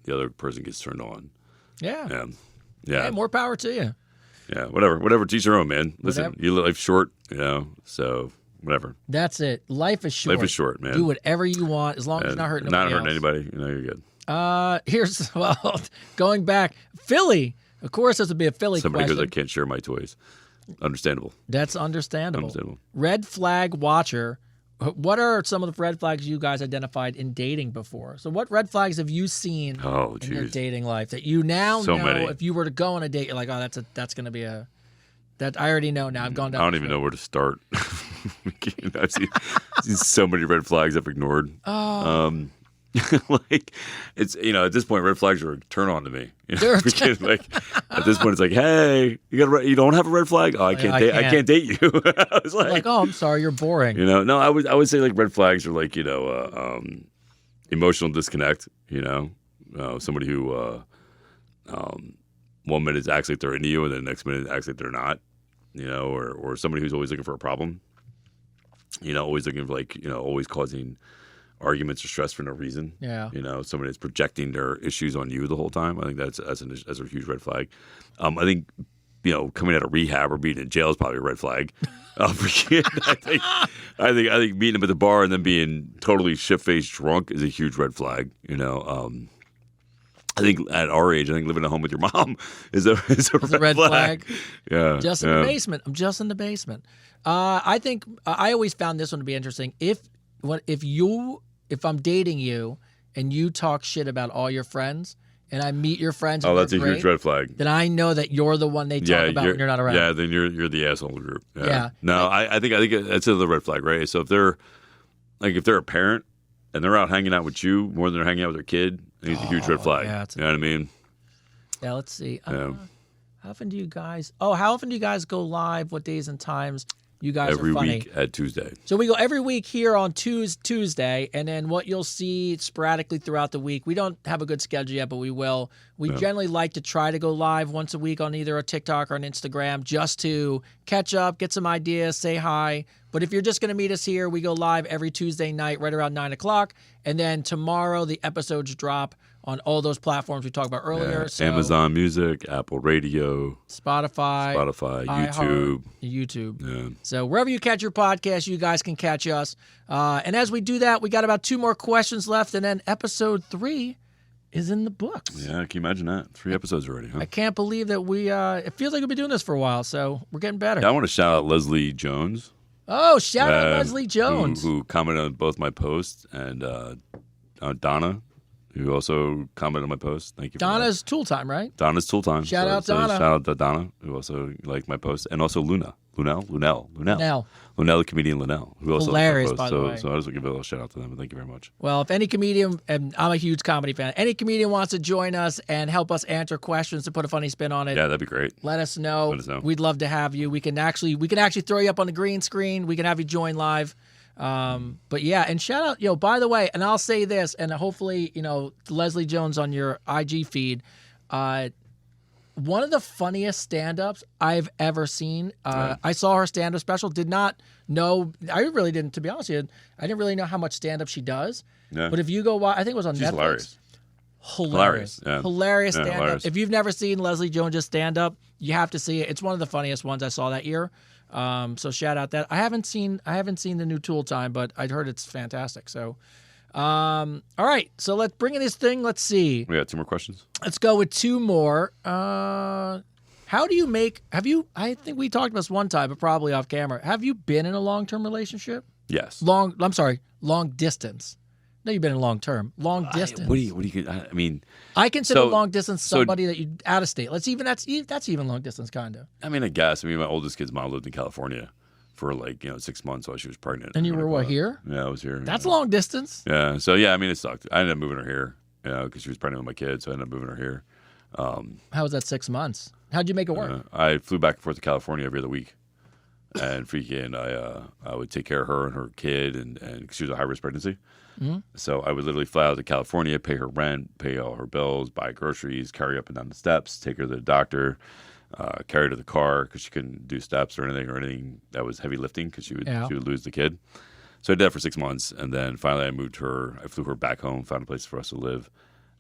other person gets turned on. Yeah. Yeah. Hey, more power to you. Yeah. Whatever. Teach your own, man. Listen, you live life short, so whatever. That's it. Life is short. Life is short, man. Do whatever you want as long as you're not hurting nobody else. Anybody. You're good. Going back, Philly. Of course, this would be a Philly Somebody question. goes, I can't share my toys. Understandable. That's understandable. Red flag watcher. What are some of the red flags you guys identified in dating before? So what red flags have you seen in your dating life that you now know many. If you were to go on a date, you're like, oh, that's going to be that I already know now. I've gone down. I don't even know where to start. I've seen so many red flags I've ignored. Oh. It's at this point red flags are a turn on to me. At this point it's like, hey, you don't have a red flag? Oh, I can't date you. I was like, oh, I'm sorry, you're boring. No, I would say like red flags are like emotional disconnect. Somebody who 1 minute acts like they're into you and then the next minute acts like they're not. Or somebody who's always looking for a problem. Always looking for always causing arguments or stress for no reason. Yeah. Somebody that's projecting their issues on you the whole time. I think that's a huge red flag. I think, coming out of rehab or being in jail is probably a red flag. I think meeting them at the bar and then being totally shit-faced drunk is a huge red flag. I think at our age, living at home with your mom is a red flag. Yeah. Just in the basement. I'm just in the basement. I think I always found this one to be interesting. If I'm dating you and you talk shit about all your friends and I meet your friends, and that's a huge red flag. Then I know that you're the one they talk about when you're not around. Yeah, then you're the asshole of the group. Yeah. No, I think that's another red flag, right? So if they're a parent and they're out hanging out with you more than they're hanging out with their kid, I think it's a huge red flag. Yeah, you know what I mean? Yeah, let's see. How often do you guys go live? What days and times? You guys every are funny. Week at Tuesday. So we go every week here on Tuesday, and then what you'll see sporadically throughout the week. We don't have a good schedule yet, but we will. We generally like to try to go live once a week on either a TikTok or an Instagram just to catch up, get some ideas, say hi. But if you're just going to meet us here, we go live every Tuesday night right around 9 o'clock. And then tomorrow the episodes drop on all those platforms we talked about earlier. Yeah. So Amazon Music, Apple Radio, Spotify, YouTube. Yeah. So wherever you catch your podcast, you guys can catch us. And as we do that, we got about 2 more questions left, and then episode 3 is in the books. Yeah, can you imagine that? 3 episodes already, huh? I can't believe that it feels like we've been doing this for a while, so we're getting better. Yeah, I want to shout out Leslie Jones. Oh, shout out Leslie Jones. Who commented on both my posts, and Donna, who also commented on my post. Thank you. Donna's Tool Time, right? Donna's Tool Time. Shout out Donna. Shout out to Donna, who also liked my post, and also Lunel, the comedian Lunel, who also hilarious, liked my post. by the way. So I just want to give a little shout out to them. And thank you very much. Well, if any comedian, and I'm a huge comedy fan, any comedian wants to join us and help us answer questions to put a funny spin on it, yeah, that'd be great. Let us know. We'd love to have you. We can actually throw you up on the green screen. We can have you join live. But yeah, and shout out, by the way, and I'll say this, and hopefully, Leslie Jones on your IG feed, one of the funniest stand-ups I've ever seen. I saw her stand-up special, did not know, I really didn't, to be honest with you, I didn't really know how much stand-up she does. Yeah. But if you go watch, I think it was on Netflix. Hilarious. Hilarious stand-up. Hilarious. If you've never seen Leslie Jones' stand-up, you have to see it. It's one of the funniest ones I saw that year. So shout out that. I haven't seen the new Tool Time, but I'd heard it's fantastic. So, all right. So let's bring in this thing. Let's see. We got 2 more questions. Let's go with 2 more. How do you I think we talked about this one time, but probably off camera. Have you been in a long-term relationship? Yes. Long distance. No, you've been in long-term. Long distance. What do you, I mean. I consider long distance somebody that you out of state. That's even long distance, kind of. I mean, I guess. I mean, my oldest kid's mom lived in California for 6 months while she was pregnant. And you were here? Yeah, I was here. That's long distance. Yeah. So yeah, I mean, it sucked. I ended up moving her here, because she was pregnant with my kid, so I ended up moving her here. How was that 6 months? How'd you make it work? I flew back and forth to California every other week, and freaking, I would take care of her and her kid, and 'cause she was a high risk pregnancy. Mm-hmm. So I would literally fly out to California, pay her rent, pay all her bills, buy groceries, carry her up and down the steps, take her to the doctor, carry her to the car because she couldn't do steps or anything that was heavy lifting because she would lose the kid. So I did that for 6 months, and then finally I flew her back home, found a place for us to live,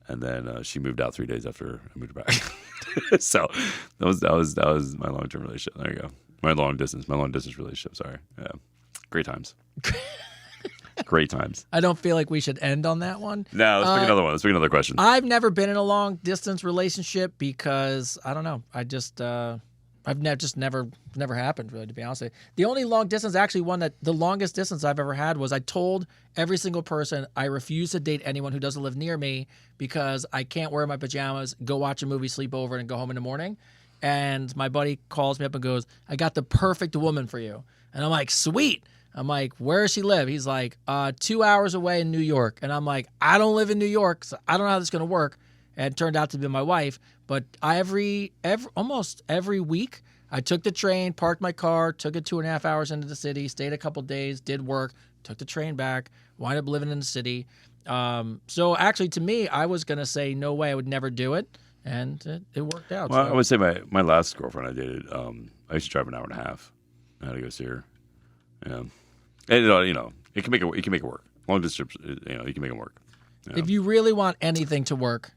and then she moved out 3 days after I moved her back. So that was my long-term relationship. There you go. My long distance relationship. Sorry. Yeah. Great times. Great times. I don't feel like we should end on that one. No, let's pick another one. Let's pick another question. I've never been in a long distance relationship because I don't know. I just never happened, really, to be honest with you. The only long distance, actually, the longest distance I've ever had was I told every single person I refuse to date anyone who doesn't live near me because I can't wear my pajamas, go watch a movie, sleep over, and go home in the morning. And my buddy calls me up and goes, "I got the perfect woman for you." And I'm like, "Sweet." I'm like, "Where does she live?" He's like, 2 hours away in New York. And I'm like, "I don't live in New York, so I don't know how this is going to work." And it turned out to be my wife. But almost every week, I took the train, parked my car, took it 2.5 hours into the city, stayed a couple days, did work, took the train back, wound up living in the city. So actually, to me, I was going to say, no way, I would never do it. And it worked out. Well, so. I would say my last girlfriend I dated, I used to drive an hour and a half. I had to go see her. Yeah. And, it can make it work. Long distance, you can make them work. If you really want anything to work,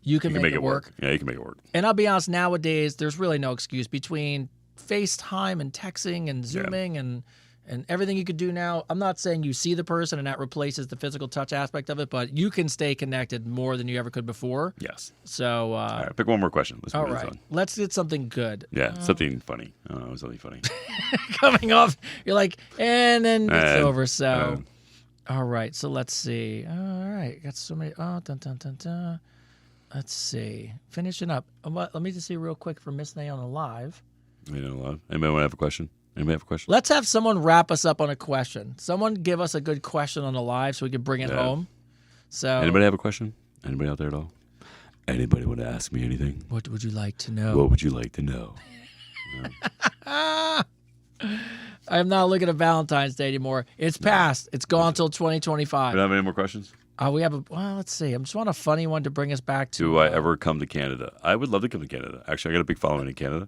you can make it work. Yeah, you can make it work. And I'll be honest, nowadays, there's really no excuse between FaceTime and texting and Zooming and everything you could do now. I'm not saying you see the person and that replaces the physical touch aspect of it, but you can stay connected more than you ever could before. Yes. So, all right, pick one more question. all right. Let's get something good. Yeah, something funny. Something funny. Coming off, you're like, and then it's over. So, all right. So let's see. All right. Got so many. Let's see. Finishing up. Let me just see real quick for Miss Naona Live. Anybody want to have a question? Anybody have a question? Let's have someone wrap us up on a question. Someone give us a good question on the live so we can bring it home. So, anybody have a question? Anybody out there at all? Anybody want to ask me anything? What would you like to know? What would you like to know? I'm not looking at Valentine's Day anymore. It's past. It's gone until 2025. Do you have any more questions? We have let's see. I just want a funny one to bring us back to. Do I ever come to Canada? I would love to come to Canada. Actually, I got a big following in Canada.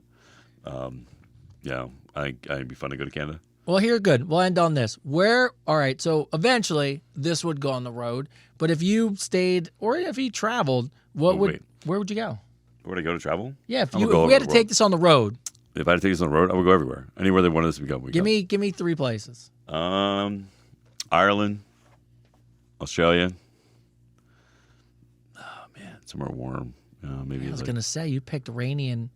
Yeah, it'd be fun to go to Canada. Well, here, good. We'll end on this. All right, so eventually this would go on the road, but if you stayed or if you traveled, where would you go? Where would I go to travel? Yeah, if we had to take this on the road. If I had to take this on the road, I would go everywhere. Anywhere they wanted us to go. Give me 3 places. Ireland, Australia. Oh, man, somewhere warm. Maybe I was going to say, you picked rainy and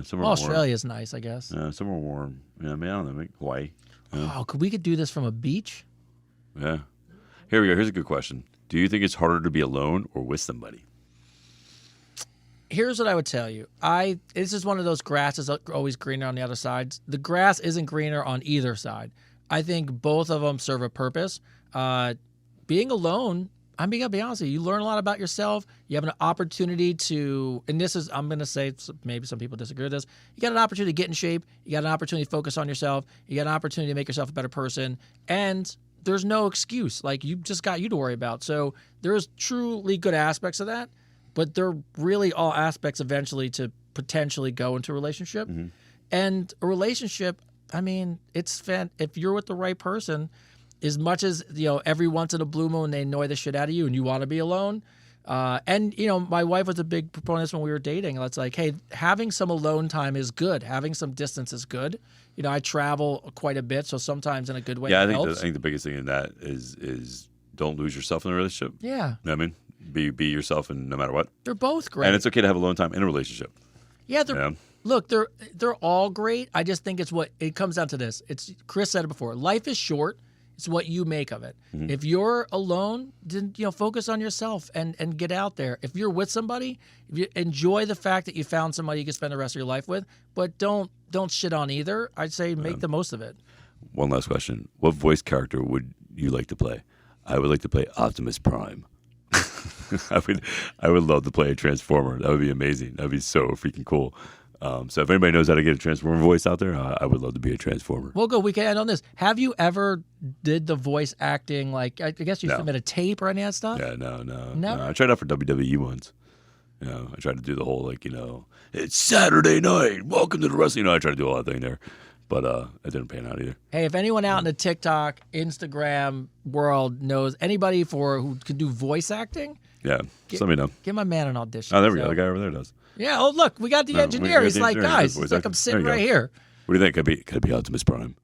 somewhere Australia's nice, I guess. Somewhere warm. Yeah, I don't know, maybe Hawaii. Oh, we could do this from a beach? Yeah. Here we go. Here's a good question. Do you think it's harder to be alone or with somebody? Here's what I would tell you. This is one of those grasses always greener on the other side. The grass isn't greener on either side. I think both of them serve a purpose. Being alone, I'm going to be honest with you learn a lot about yourself. You have an opportunity to, and this is, I'm going to say, maybe some people disagree with this. You got an opportunity to get in shape. You got an opportunity to focus on yourself. You got an opportunity to make yourself a better person. And there's no excuse. Like, you just got you to worry about. So there's truly good aspects of that, but they're really all aspects eventually to potentially go into a relationship. Mm-hmm. And a relationship, I mean, if you're with the right person, as much as, every once in a blue moon they annoy the shit out of you and you want to be alone. And my wife was a big proponent of this when we were dating. It's like, hey, having some alone time is good. Having some distance is good. I travel quite a bit, so sometimes in a good way. Yeah, it I helps. think the biggest thing in that is don't lose yourself in a relationship. Yeah. You know what I mean? Be yourself, and no matter what. They're both great. And it's okay to have alone time in a relationship. Yeah, look, they're all great. I just think it comes down to this. Chris said it before. Life is short. It's what you make of it. Mm-hmm. If you're alone, then focus on yourself and get out there. If you're with somebody, if you enjoy the fact that you found somebody you can spend the rest of your life with, but don't shit on either. I'd say make the most of it. One last question. What voice character would you like to play? I would like to play Optimus Prime. I would love to play a Transformer. That would be amazing. That would be so freaking cool. So if anybody knows how to get a Transformer voice out there, I would love to be a Transformer. We'll go. We can end on this. Have you ever did the voice acting? Like, I guess you submit a tape or any of that stuff? Yeah, no. Never? I tried out for WWE once. I tried to do the whole, it's Saturday night. Welcome to the wrestling. I tried to do all that thing there. But it didn't pan out either. Hey, if anyone out in the TikTok, Instagram world knows anybody who can do voice acting, just let me know. Give my man an audition. Oh, there we go. The guy over there does. Yeah. Oh, look, we got the engineer. He's like, guys, it's like I'm sitting right here. What do you think? Could it be Optimus Prime?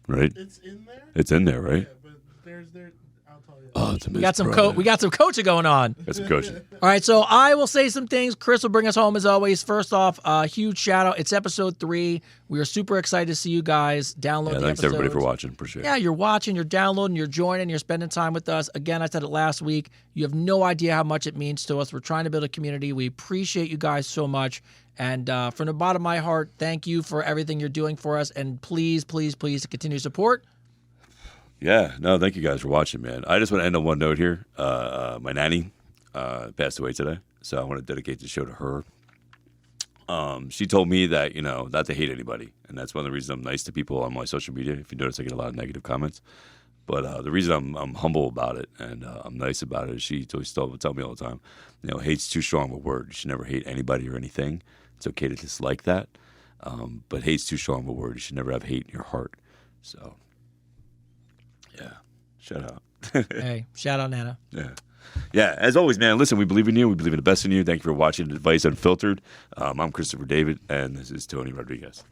Right? It's in there. It's in there, right? Yeah, but I'll tell you. Optimus We got some Prime. we got some coaching going on. Got some coaching. All right, so I will say some things. Chris will bring us home as always. First off, huge shout out. It's episode 3. We are super excited to see you guys download the thanks episodes. everybody for watching. Appreciate it. Yeah, you're watching, you're downloading, you're joining, you're spending time with us. Again, I said it last week. You have no idea how much it means to us. We're trying to build a community. We appreciate you guys so much. And from the bottom of my heart, thank you for everything you're doing for us. And please, please, please continue support. Yeah, no, thank you guys for watching, man. I just want to end on one note here. My nanny passed away today, so I want to dedicate the show to her. She told me that, not to hate anybody, and that's one of the reasons I'm nice to people on my social media. If you notice, I get a lot of negative comments. But the reason I'm humble about it and I'm nice about it is she always tell me all the time, hate's too strong of a word. You should never hate anybody or anything. It's okay to dislike that, but hate's too strong of a word. You should never have hate in your heart. So, yeah, Shout out. Hey, shout out Nana. Yeah. Yeah, as always, man, listen, we believe in you. We believe in the best in you. Thank you for watching Advice Unfiltered. I'm Christopher David, and this is Tony Rodriguez.